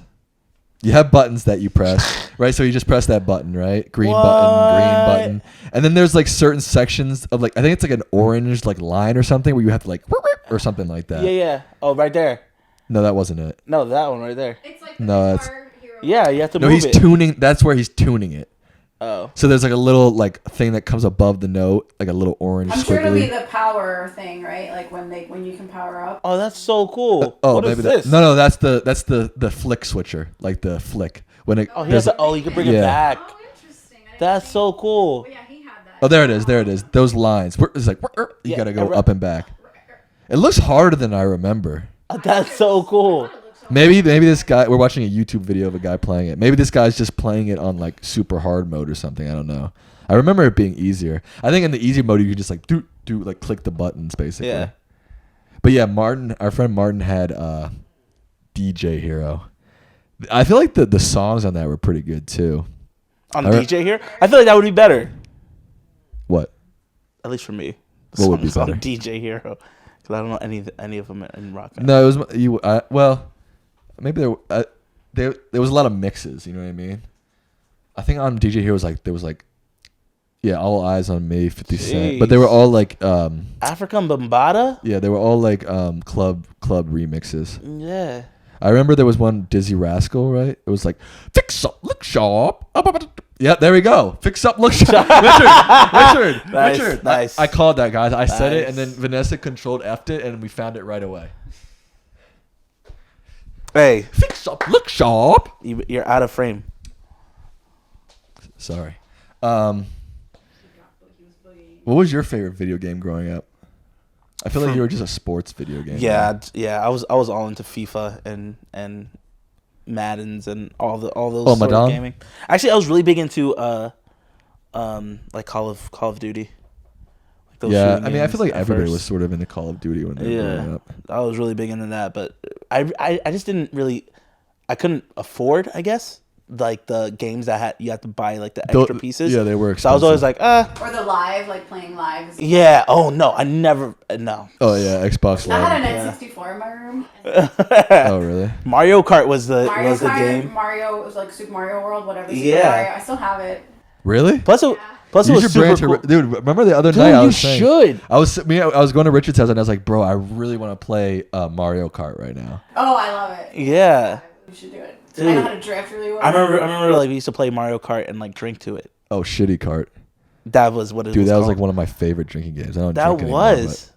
Right? So you just press that button, right? Green button. And then there's like certain sections of like I think it's like an orange like line or something where you have to like or something like that. Yeah. Oh, right there. No, that wasn't it. No, that one right there. It's like no, that's yeah. You have to. No, move he's it. tuning. That's where he's tuning it. Oh. So there's like a little like thing that comes above the note, like a little orange. I'm sure it'll squiggly. be the power thing, right? Like when you can power up. Oh, that's so cool. What is maybe this? No, that's the flick switcher, like the flick when it. You can bring it back. Oh, interesting. That's so cool. But yeah, he had that. Oh, there it is. Those lines. It's like you gotta go up and back. It looks harder than I remember. That's so cool. Maybe this guy. We're watching a YouTube video of a guy playing it. Maybe this guy's just playing it on like super hard mode or something. I don't know. I remember it being easier. I think in the easy mode you could just like do like click the buttons basically. Yeah. But yeah, our friend Martin had DJ Hero. I feel like the songs on that were pretty good too. On DJ Hero, I feel like that would be better. What? At least for me. What would be better? On DJ Hero, because I don't know any of them in rock. No, it was you. Well, maybe there was a lot of mixes. You know what I mean? I think on DJ Hero there was like, yeah, All Eyes on Me, 50 Cent, but they were all like African Bambaataa. Yeah, they were all like club remixes. Yeah. I remember there was one Dizzy Rascal, right? It was like fix up, look sharp. Yeah, there we go. Fix up, look sharp. Richard. Nice. I called that, guys. I said it, and then Vanessa controlled F'd it, and we found it right away. Hey, fix up, look sharp. You're out of frame. Sorry. What was your favorite video game growing up? I feel like you were just a sports video game. Yeah. I was all into FIFA and Maddens and all those sort of gaming. Actually, I was really big into like Call of Duty. Like those I mean, I feel like everybody was sort of into Call of Duty when they were growing up. I was really big into that, but I just didn't really. I couldn't afford, I guess, like the games that you had to buy like the extra pieces. Yeah, they were expensive. So I was always like, Or the live, like playing live. Yeah. Oh no, I never. No. Oh yeah, Xbox Live. I had a N64 in my room. Oh really? Mario Kart was the game. Mario was like Super Mario World, whatever. Yeah. Mario. I still have it. Really? Plus it was super cool. Dude, remember the other night I was saying, should. I was going to Richard's house and I was like, bro, I really want to play Mario Kart right now. Oh, I love it. Yeah. We should do it. Dude, I know how to drift really well. I remember like we used to play Mario Kart and like drink to it. Oh, Shitty Kart. That was what it was. Dude, that was called. like one of my favorite drinking games. I don't that drink anymore, was.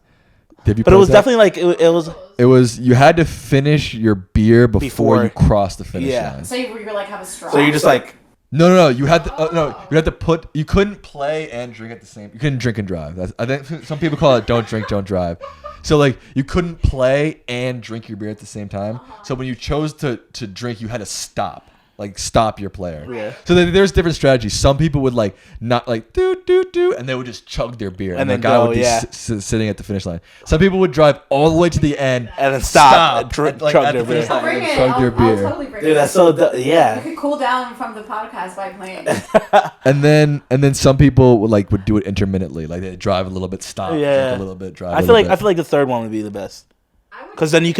But it was definitely like it was. It was you had to finish your beer before you crossed the finish line. So you were like have a straw. So you're just like. No. You had to you had to put. You couldn't play and drink at the same. You couldn't drink and drive. I think some people call it don't drink, don't drive. So like you couldn't play and drink your beer at the same time. So when you chose to drink, you had to stop. Like stop your player. Yeah. So there's different strategies. Some people would like not like do, and they would just chug their beer, and the guy would be sitting at the finish line. Some people would drive all the way to the end and then stop and chug their beer. I'll bring it. I'll totally bring it. Dude, that's so yeah. You could cool down from the podcast by playing. and then some people would do it intermittently. Like they drive a little bit, stop, drink a little bit, drive. I feel like the third one would be the best. Because then you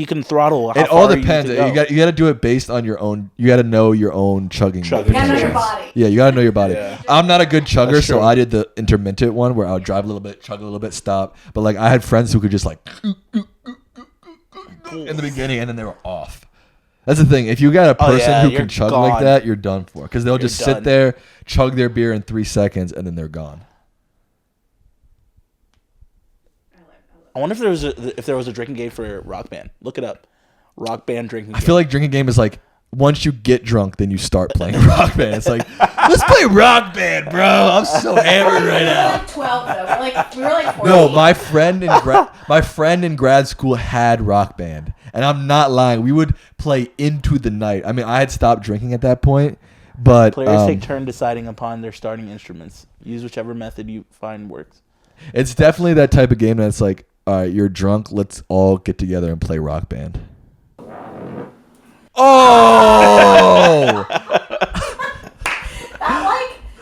can throttle. It all depends. You got to do it based on your own. You got to know your own chugging. You gotta know your body. Yeah, you got to know your body. Yeah. I'm not a good chugger, so I did the intermittent one where I would drive a little bit, chug a little bit, stop. But like I had friends who could just like in the beginning, and then they were off. That's the thing. If you got a person who can chug like that, you're done for. Because they'll just sit there, chug their beer in 3 seconds, and then they're gone. I wonder if there was a drinking game for Rock Band. Look it up. Rock Band drinking game. I feel like drinking game is like once you get drunk, then you start playing Rock Band. It's like, let's play Rock Band, bro. I'm so hammered right now. We were like 12 though. We were like 14. No, my friend in grad school had Rock Band, and I'm not lying. We would play into the night. I mean, I had stopped drinking at that point, but players take turn deciding upon their starting instruments. Use whichever method you find works. It's definitely that type of game that's like, all right, you're drunk. Let's all get together and play Rock Band. Oh! That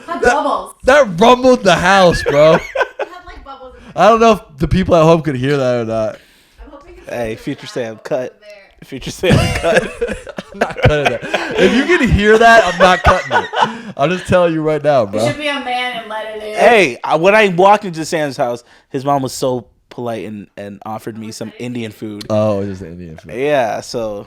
had bubbles. That rumbled the house, bro. It had like bubbles. I don't know if the people at home could hear that or not. I'm hoping it's Hey, Future Sam, cut. there. Future Sam, cut. I'm not cutting it. If you can hear that, I'm not cutting it. I'm just telling you right now, You bro. should be a man and let it in. Hey, when I walked into Sam's house, his mom was so polite and offered me some Indian food. Oh, it is the Indian food. Yeah, so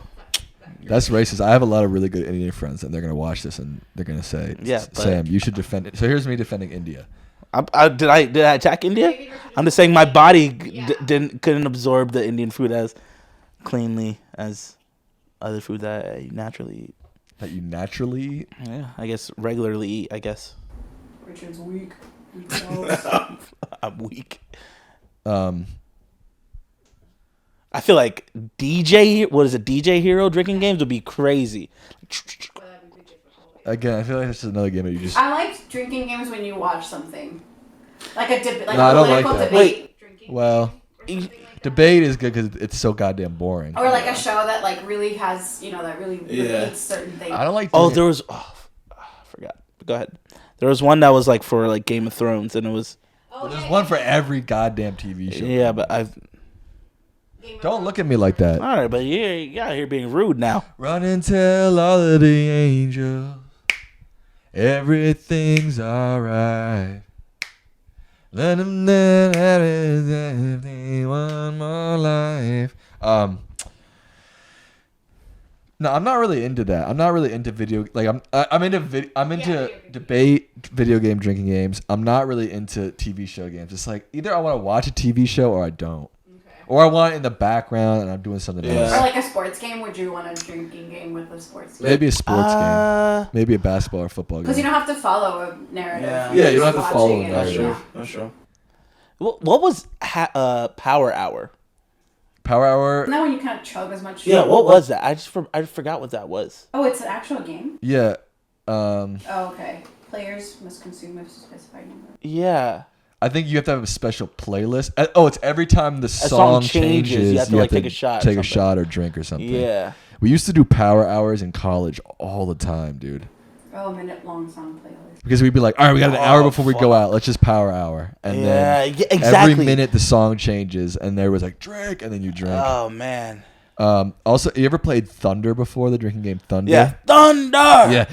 That's racist. I have a lot of really good Indian friends, and they're gonna watch this and they're gonna say, Yeah, but- "Sam, you should defend it." So here's me defending India. did I attack India? I'm just saying my body couldn't absorb the Indian food as cleanly as other food that I naturally eat. That you naturally eat. Yeah, I guess regularly eat. I guess Richard's weak. I'm weak. Um, I feel like DJ Hero drinking games would be crazy. again, I feel like this is another game that you just. I like drinking games when you watch something. Like a No, I a don't like political that. debate. Drinking Well, game or something like that. debate is good because it's so goddamn boring. Or like a show that like really has, that really debates certain things. I don't like. Oh, doing there was. I forgot. Go ahead. There was one that was like for like Game of Thrones, and it was. There's one for every goddamn TV show. Yeah, but I've. Don't look at me like that. All right, but you out here being rude now. Run and tell all of the angels everything's alright. Let them know everything one more life. No, I'm not really into that. I'm not really into video. Like I'm into debate, video game, drinking games. I'm not really into TV show games. It's like either I want to watch a TV show or I don't. Or I want it in the background and I'm doing something else. Or like a sports game. Would you want a drinking game with a sports game? Maybe a sports game. Maybe a basketball or football game. Because you don't have to follow a narrative. Yeah, you don't have to Watching follow a it. narrative. That's true. What was Power Hour? Power Hour. Isn't that when you kind of chug as much? Yeah, what was that? I forgot what that was. Oh, it's an actual game? Yeah. Oh, okay. Players must consume a specified number. Yeah. I think you have to have a special playlist. Oh, it's every time the song changes, you have to like take a shot. Take a shot or drink or something. Yeah. We used to do power hours in college all the time, dude. Oh, minute-long song playlist. Because we'd be like, all right, we got an hour before we go out. Let's just power hour. And then exactly. every minute the song changes, and there was like, drink, and then you drink. Oh, man. Also, you ever played Thunder before, the drinking game Thunder? Yeah. Thunder! Yeah.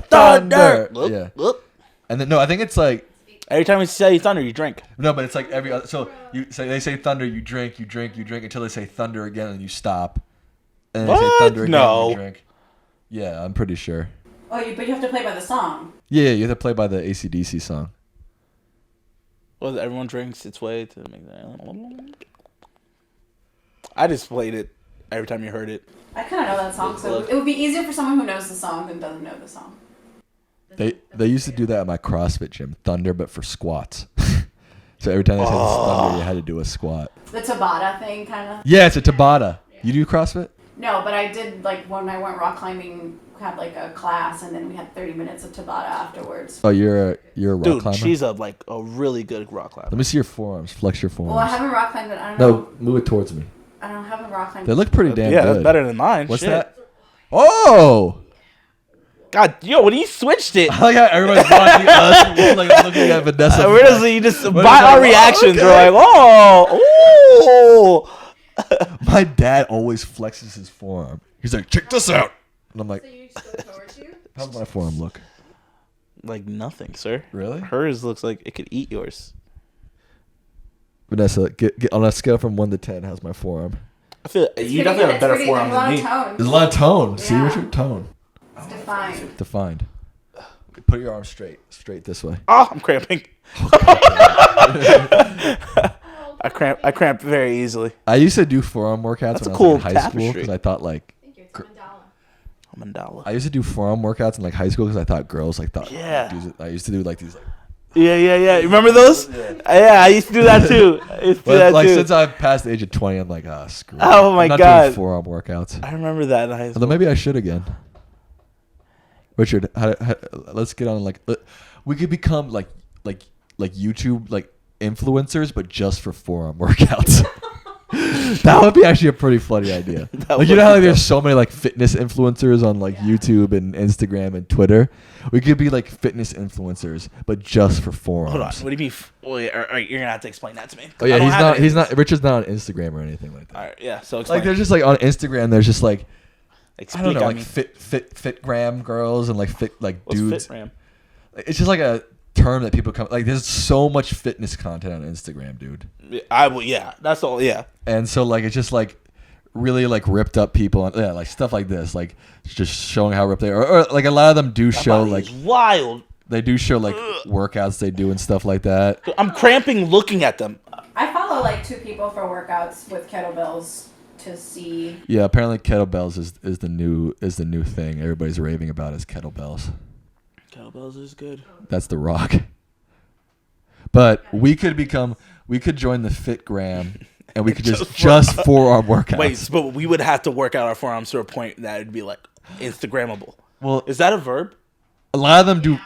Thunder! Yeah. Whoop. And then, no, I think it's like, Every time we say Thunder, you drink. no, but it's like every other. So they say thunder, you drink until they say thunder again, and you stop. And then they say What? thunder again, No. and you drink. Yeah, I'm pretty sure. Oh, but you have to play by the song. Yeah, you have to play by the AC/DC song. Well, everyone drinks its way to make that. I just played it every time you heard it. I kind of know that song, so it would be easier for someone who knows the song than doesn't know the song. They used to do that at my CrossFit gym, thunder, but for squats. So every time they said thunder, you had to do a squat. The Tabata thing, kind of. Yeah, it's a Tabata. You do CrossFit? No, but I did, like, when I went rock climbing, had, like, a class, and then we had 30 minutes of Tabata afterwards. Oh, you're a rock Dude, climber? she's a really good rock climber. Let me see your forearms. Flex your forearms. Well, I haven't rock climbed, but I don't know. No, move it towards me. I don't have a rock climbed. They look pretty damn yeah, good. that's better than mine. What's Shit. that? Oh! God, yo, when you switched it, I like how everybody's watching us. We're like looking at Vanessa. honestly, you just What by is our that? reactions, Okay. we're like, oh. My dad always flexes his forearm. He's like, check this out. And I'm like, you just go towards you? how's my forearm look? Like nothing, sir. Really? Hers looks like it could eat yours. Vanessa, get on a scale from 1 to 10, how's my forearm? I feel you definitely have a better forearm than me. There's a lot of tone. See, Yeah. Richard? Tone. It's defined. Defined. Put your arm straight this way. Oh, I'm cramping. I cramp very easily. I used to do forearm workouts That's when a I was cool in high school tapestry. because I thought like mandala. I used to do forearm workouts in like high school because I thought girls like thought. Yeah. I used to do like these like. Yeah. Remember those? Yeah, I used to do that too. Since I've passed the age of 20, I'm like, screw it. Oh my I'm not God. doing forearm workouts. I remember that in high school. Although maybe I should again. Richard, let's get on like we could become like YouTube like influencers, but just for forearm workouts. That would be actually a pretty funny idea. Like, you know how like, there's so many like fitness influencers on like YouTube and Instagram and Twitter. We could be like fitness influencers, but just for forearms. Hold on. What do you mean? You're gonna have to explain that to me. Oh yeah, he's not. Richard's not on Instagram or anything like that. All right, yeah. So explain. Like there's just like on Instagram, there's just like I don't know, like me. fitgram girls and like fit like What's dudes. Fitgram? It's just like a term that people come like. There's so much fitness content on Instagram, dude. Yeah, that's all. Yeah. And so like it's just like really like ripped up people, like stuff like this, like just showing how ripped they are. Or like a lot of them do show like wild. They do show like workouts they do and stuff like that. I'm cramping looking at them. I follow like 2 people for workouts with kettlebells to see. Yeah, apparently kettlebells is the new thing everybody's raving about is kettlebells. Kettlebells is good. That's the rock. But we could join the Fitgram and we could just forearm workouts. Wait, but we would have to work out our forearms to a point that it'd be like Instagrammable. Well, is that a verb? A lot of them do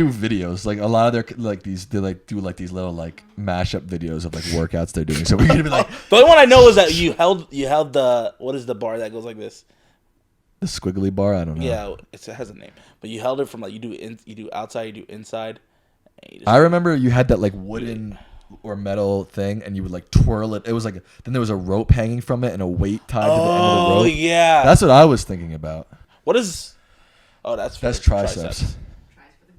videos. Like a lot of their like these they like do like these little like mashup videos of like workouts they're doing. So we're gonna be like the only one I know is that you held the what is the bar that goes like this? The squiggly bar. I don't know. Yeah, it has a name. But you held it from like you do outside, you do inside. I remember you had that like wooden or metal thing, and you would like twirl it. It was like then there was a rope hanging from it and a weight tied to the end of the rope. Oh yeah, that's what I was thinking about. What is? Oh, that's triceps.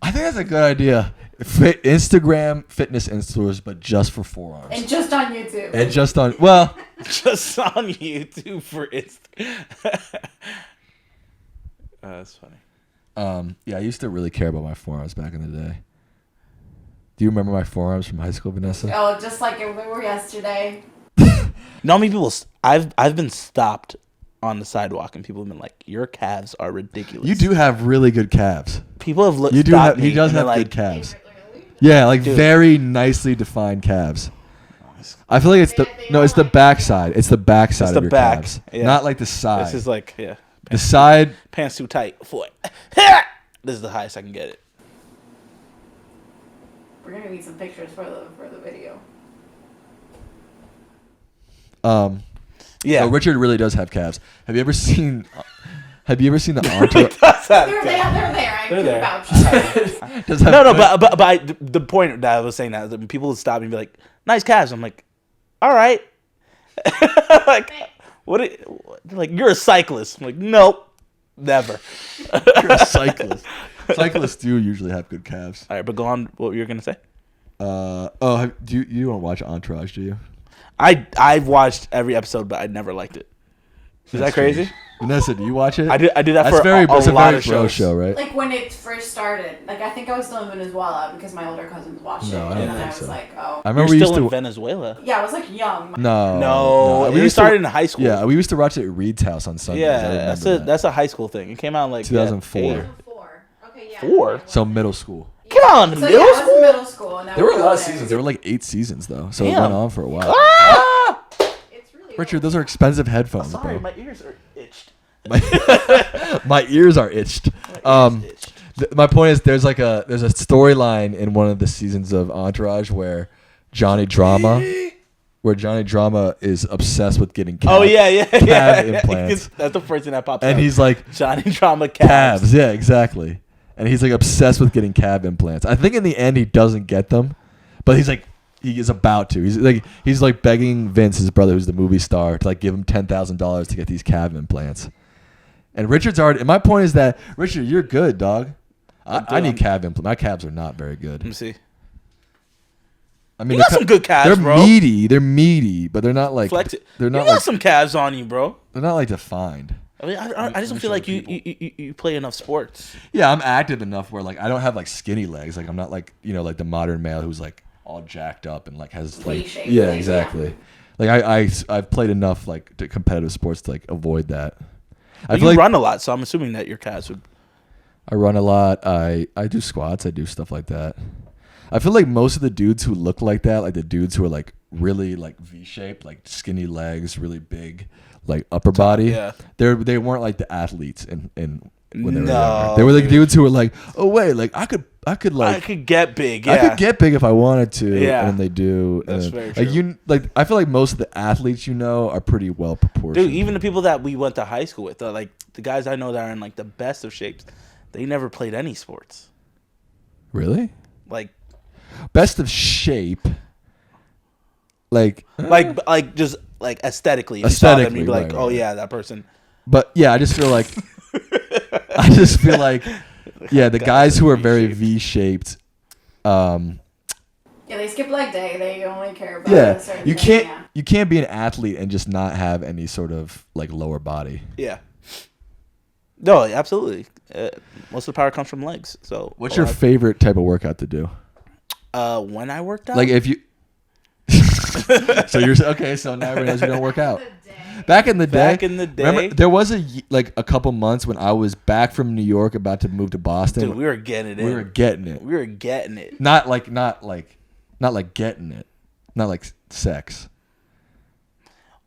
I think that's a good idea. Instagram fitness influencers, but just for forearms. And just on YouTube. And just on just on YouTube for Instagram. That's funny. Yeah, I used to really care about my forearms back in the day. Do you remember my forearms from high school, Vanessa? Oh, just like it were yesterday. Not many people. I've been stopped on the sidewalk and people have been like, "Your calves are ridiculous." You do have really good calves. People have looked. He does have good calves. Yeah, like very nicely defined calves. I feel like it's the backside. It's the backside of your calves, not like the side. This is like the side. Pants too tight. Foot. This is the highest I can get it. We're gonna need some pictures for the video. Yeah. So Richard really does have calves. Have you ever seen the Entourage? They're there. I can vouch. But the point that I was saying that people would stop me and be like, "Nice calves." I'm like, "All right." Like, like you're a cyclist. I'm like, "Nope, never." You're a cyclist. Cyclists do usually have good calves. All right, but go on. What were you gonna say? Do you don't watch Entourage? Do you? I've watched every episode, but I never liked it. Is that crazy? Vanessa, do you watch it? I do that That's for a lot of shows. Show, right? Like when it first started, like I think I was still in Venezuela because my older cousins watched it, and then I was like, oh. I remember You're still in Venezuela. Yeah, I was like young. No. We started in high school. Yeah, we used to watch it at Reed's house on Sundays. Yeah, that's a high school thing. It came out in like 2004. 2004. Okay, yeah. 4. So middle school. Come on, So middle I was school. in middle school, and There were a lot of seasons. There were like 8 seasons though, so it went on for a while. Richard, those are expensive headphones, Sorry, bro. my ears are itched. My ears are itched. My point is, there's a storyline in one of the seasons of Entourage where Johnny Drama is obsessed with getting calf implants. That's the first thing that pops up. And he's like, Johnny Drama calves. Yeah, exactly. And he's like obsessed with getting calf implants. I think in the end he doesn't get them, but he is about to. He's like begging Vince, his brother, who's the movie star, to like give him $10,000 to get these calf implants. And Richard's already. And my point is that Richard, you're good, dog. I need calf implants. My calves are not very good. Let me see. I mean, you got some good calves, they're bro. They're meaty, but they're not like. They're not. You got some calves on you, bro. They're not like defined. I mean, I just don't feel like you play enough sports. Yeah, I'm active enough where like I don't have like skinny legs. Like I'm not like like the modern male who's like all jacked up and like has like yeah, exactly. Like I've played enough like competitive sports to like avoid that. I feel you run a lot, so I'm assuming that your calves would. I run a lot. I do squats. I do stuff like that. I feel like most of the dudes who look like that, like the dudes who are like really like V-shaped, like skinny legs, really big, like upper body. Yeah. They weren't like the athletes in when they were younger. They were like dudes who were like, oh wait, like I could get big. Yeah. I could get big if I wanted to. Yeah. And they do. That's very true. I feel like most of the athletes are pretty well proportioned. Dude, even the people that we went to high school with, like the guys I know that are in like the best of shapes, they never played any sports. Really? Like best of shape. Like just like aesthetically. If you saw them, you'd be like, oh yeah, that person. But yeah, I just feel like the guys who are very V-shaped. Yeah, they skip leg day. They only care about a certain thing. You can't be an athlete and just not have any sort of like lower body. Yeah. No, absolutely. Most of the power comes from legs. So, what's your favorite type of workout to do? When I worked out, like if you. So you're okay. So now everyone knows you don't work out. Back in the day, remember there was a couple months when I was back from New York, about to move to Boston. Dude, we were getting it. We were getting it. Not like getting it. Not like sex.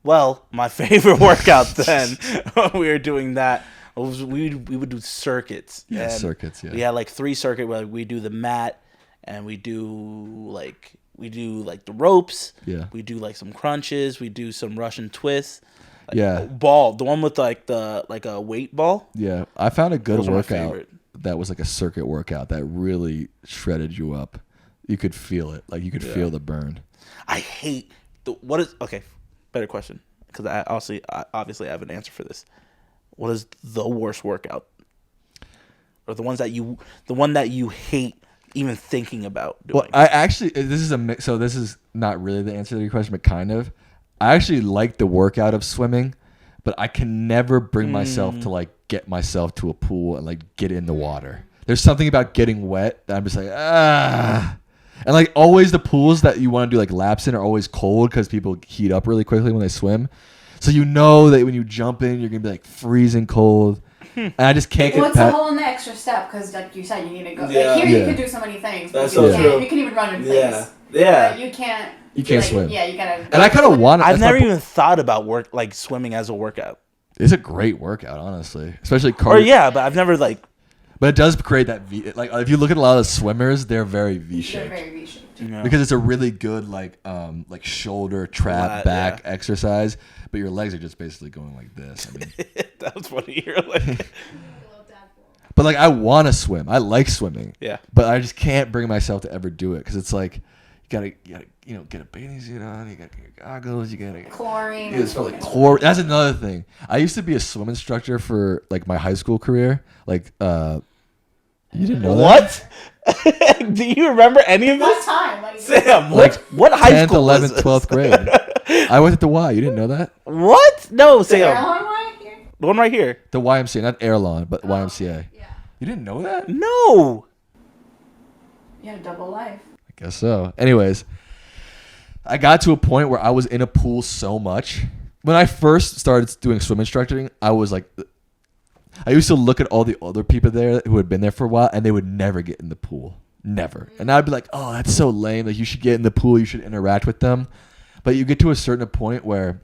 Well, my favorite workout then when we were doing that was we would do circuits. Yeah, circuits. Yeah. We had like 3 circuits where we do the mat and we do like the ropes. Yeah. We do like some crunches. We do some Russian twists. Like yeah. Ball, the one with like a weight ball. Yeah, I found a good workout that was like a circuit workout that really shredded you up. You could feel it, like you could feel the burn. I hate better question, because I obviously have an answer for this. What is the worst workout, or the one that you hate even thinking about doing? Well, I actually, this is a mix. So this is not really the answer to your question, but kind of. I actually like the workout of swimming, but I can never bring myself to like get myself to a pool and like get in the water. There's something about getting wet that I'm just like, and like always the pools that you want to do like laps in are always cold because people heat up really quickly when they swim. So you know that when you jump in, you're gonna be like freezing cold. And I just can't get past. What's the whole next extra step? Because like you said, you need to go. Yeah. Like, here you can do so many things. That's so true. You can even run in place. Yeah. But you can't. You can't swim. Yeah, you gotta. And I kind of want. I've never even thought about swimming as a workout. It's a great workout, honestly, especially cardio. Or yeah, but I've never like. But it does create that V. Like if you look at a lot of swimmers, they're very V-shaped. They're very V-shaped. Yeah. Because it's a really good like shoulder trap back exercise, but your legs are just basically going like this. I mean, that was funny. You're like. But like I want to swim. I like swimming. Yeah. But I just can't bring myself to ever do it because it's like you gotta get a bathing suit on. You gotta get your goggles. You gotta chlorine. It's like chlorine. That's another thing. I used to be a swim instructor for like my high school career. Like you didn't know that? What? Do you remember any of this? What time? Like, Sam, what high school 10th, 11th, 12th grade. I went at the Y. You didn't know that? What? No, Sam. The one right here. The YMCA, not Airlawn, but YMCA. Yeah. You didn't know that? No. You had a double life. I guess so. Anyways, I got to a point where I was in a pool so much. When I first started doing swim instructing, I was like, I used to look at all the other people there who had been there for a while, and they would never get in the pool. Never. And I'd be like, oh, that's so lame. Like, you should get in the pool. You should interact with them. But you get to a certain point where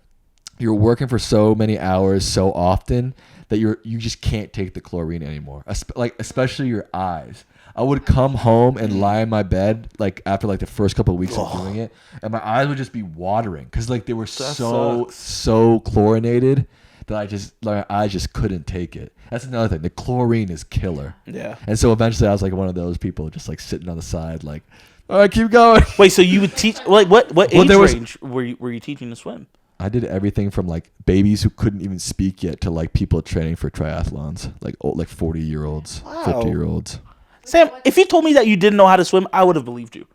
you're working for so many hours so often that you just can't take the chlorine anymore. Especially your eyes. I would come home and lie in my bed like after like the first couple of weeks of doing it, and my eyes would just be watering because like they were so chlorinated that my eyes just couldn't take it. That's another thing. The chlorine is killer. Yeah. And so eventually I was like one of those people just like sitting on the side like, all right, keep going. Wait, so you would teach like what age range were you teaching to swim? I did everything from like babies who couldn't even speak yet to like people training for triathlons, like 40-year-olds, 50-year-olds. Sam, if you told me that you didn't know how to swim, I would have believed you.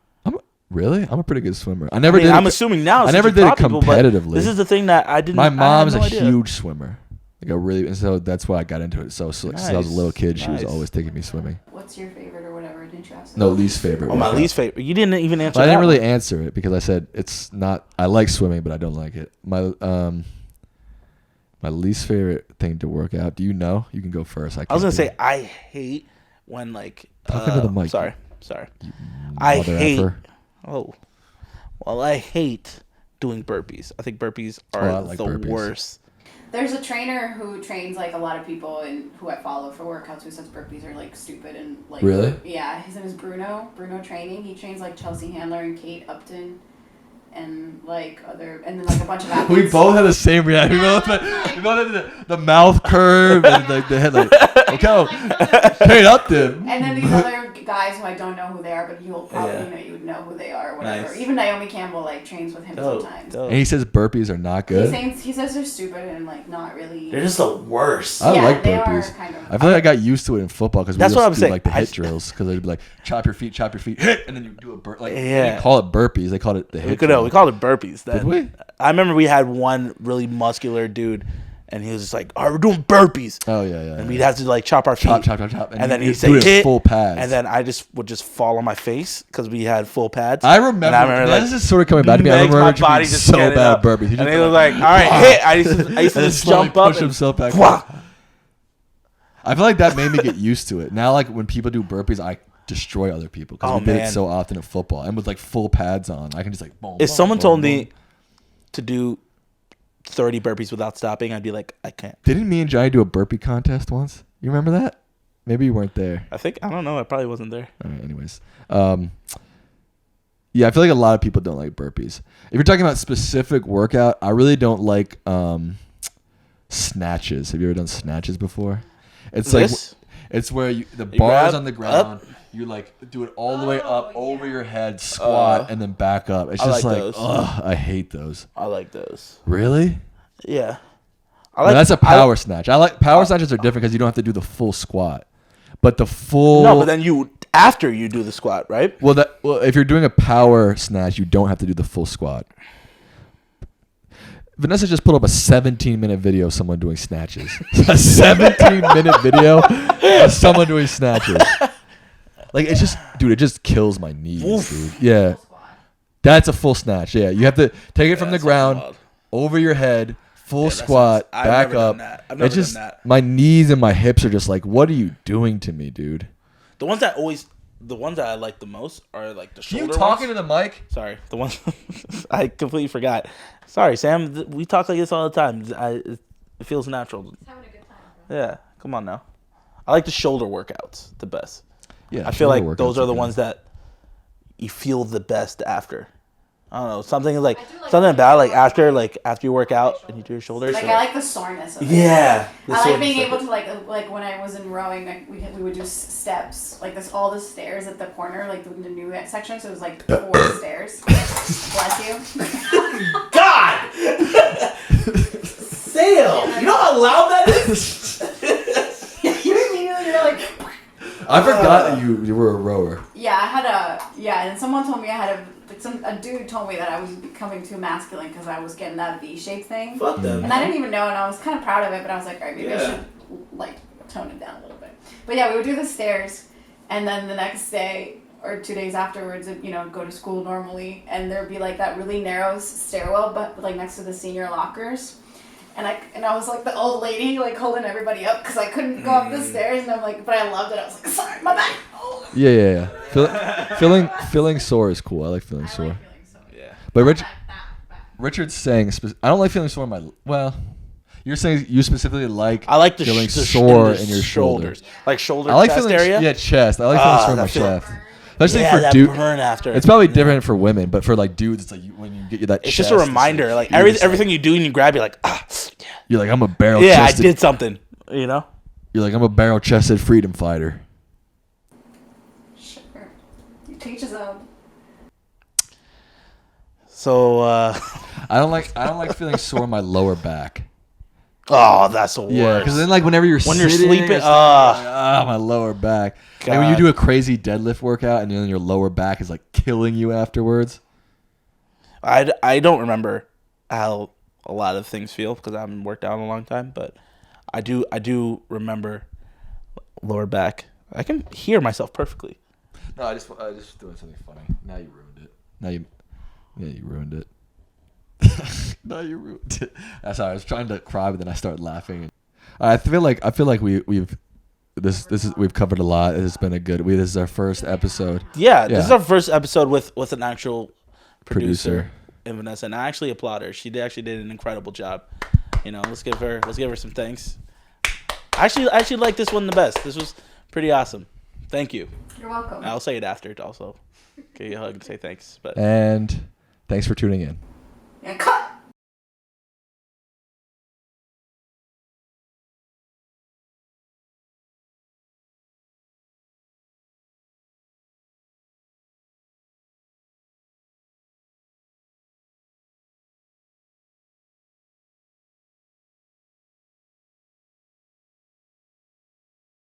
Really? I'm a pretty good swimmer. I'm assuming now. I never did it competitively. This is the thing that I didn't. My mom's a huge swimmer. Like and so that's why I got into it. So since I was a little kid, she was always taking me swimming. What's your favorite or whatever? Didn't you ask? No, least favorite. Oh, my least favorite. You didn't even answer. I didn't really answer it because I said it's not. I like swimming, but I don't like it. My least favorite thing to work out. Do you know? You can go first. I was gonna say I hate when like. Talk into the mic. Sorry. I hate. Effer. Oh, well, I hate doing burpees. I think burpees are the burpees. worst. There's a trainer who trains like a lot of people and who I follow for workouts who says burpees are like stupid and like. Really? Yeah, his name is Bruno. Bruno Training. He trains like Chelsea Handler and Kate Upton. And like and then like a bunch of athletes. We both had the same reaction. We both had the mouth curve and like the head like, okay, straight up them. And then these other guys who I don't know who they are, but you'll probably you would know who they are or whatever. Nice. Even Naomi Campbell like trains with him sometimes. And he says burpees are not good. He says they're stupid and like not really. They're just the worst. I like they burpees. Are kind of. I feel like I got used to it in football because we That's what I'm do saying. like the hit drills because they'd be like chop your feet, hit, and then you do a burp. Like Yeah. they call it burpees. They called it the hit. drill. We called it burpees. Did we? I remember we had one really muscular dude, and he was just like, "All right, we're doing burpees." Oh yeah. And we'd have to like chop our feet. Chop. And then you he'd say do it hit, full pads. and then I would just fall on my face because we had full pads. I remember this is sort of coming back to me. I remember my body just so getting bad up. at burpees. And he was like, "All right, hit." I used to And just jump up push and himself back. Wah! I feel like that made me get used to it. Now, like when people do burpees, I destroy other people because we did it so often in football and with like full pads on. I can just like boom. If someone told me to do 30 burpees without stopping, I'd be like, I can't. Didn't me and Johnny do a burpee contest once? You remember that? Maybe you weren't there. I don't know. I probably wasn't there. All right, anyways. Yeah, I feel like a lot of people don't like burpees. If you're talking about specific workout, I really don't like snatches. Have you ever done snatches before? It's This? like it's where the bar grab is on the ground. up. You like do it all the way up over your head, squat, and then back up. It's just like like, those. ugh, I hate those. I like those. Really? Yeah. No, that's a power snatch. I like power snatches are different because you don't have to do the full squat, but the full. No, but then after you do the squat, right? Well, if you're doing a power snatch, you don't have to do the full squat. Vanessa just put up a 17-minute video of someone doing snatches. A 17-minute video of someone doing snatches. Like it's just, dude, it just kills my knees, dude. Yeah, that's a full snatch. Yeah, you have to take it from the ground, over your head, full squat, back up. I've never done that. My knees and my hips are just like, what are you doing to me, dude? The ones that I like the most are like the shoulder You talking ones. to the mic? Sorry, the ones I completely forgot. Sorry, Sam. We talk like this all the time. It feels natural. Just having a good time. Bro. Yeah, come on now. I like the shoulder workouts the best. Yeah, I feel like shoulder those workouts are the good. ones that you feel the best after. I don't know, something like I do like something the about like shoulder after you work out and you do your shoulders. Like I like the soreness of it. Yeah, the I like soreness being of able it. to like when I was in rowing, like, we would do steps, like all the stairs at the corner, like the new section. So it was like 4 stairs. Bless you. God, Sam, you know how loud that is. You immediately you're like. I forgot that you were a rower. Yeah, and someone told me a dude told me that I was becoming too masculine because I was getting that V-shape thing. Fuck them. And I didn't even know, and I was kind of proud of it, but I was like, all right, maybe I should like tone it down a little bit. But yeah, we would do the stairs, and then the next day or 2 days afterwards, go to school normally, and there'd be like that really narrow stairwell, but like next to the senior lockers. And I was like the old lady, like holding everybody up because I couldn't go up the stairs, and I'm like, but I loved it. I was like, sorry, my back. Oh. Yeah. Feeling sore is cool. I like feeling sore. Yeah. But Richard's saying, I don't like feeling sore in my. Well, you're saying you specifically like. I like the feeling the sore sh- in your shoulders. like shoulder, I like chest feeling area. Yeah, chest. I like feeling sore in my that feeling- chest. Especially yeah, for that dudes. burn after. It's probably different for women, but for like dudes, it's like when you get that. It's chest, just a reminder. Like you're just everything you do and you grab, you're like, yeah. You're like, I'm a barrel. Yeah, chested. I did something. You know. You're like, I'm a barrel-chested freedom fighter. Sure. You teach his own. So. I don't like feeling sore in my lower back. Oh, that's the worst. Yeah, because then like whenever you're you're sitting sleeping, or standing, like, my lower back. Like when you God. do a crazy deadlift workout and then your lower back is like killing you afterwards. I don't remember how a lot of things feel because I haven't worked out in a long time, but I do remember lower back. I can hear myself perfectly. No, I just doing something funny. Now you ruined it. You ruined it. No, you're rude. Sorry, I was trying to cry, but then I started laughing. I feel like we've covered a lot. It's been a good. This is our first episode. Yeah, this is our first episode with an actual producer and Vanessa, and I actually applaud her. She actually did an incredible job. You know, let's give her some thanks. I actually like this one the best. This was pretty awesome. Thank you. You're welcome. I'll say it after also. Okay, you hug and say thanks. And thanks for tuning in. Yeah, cut.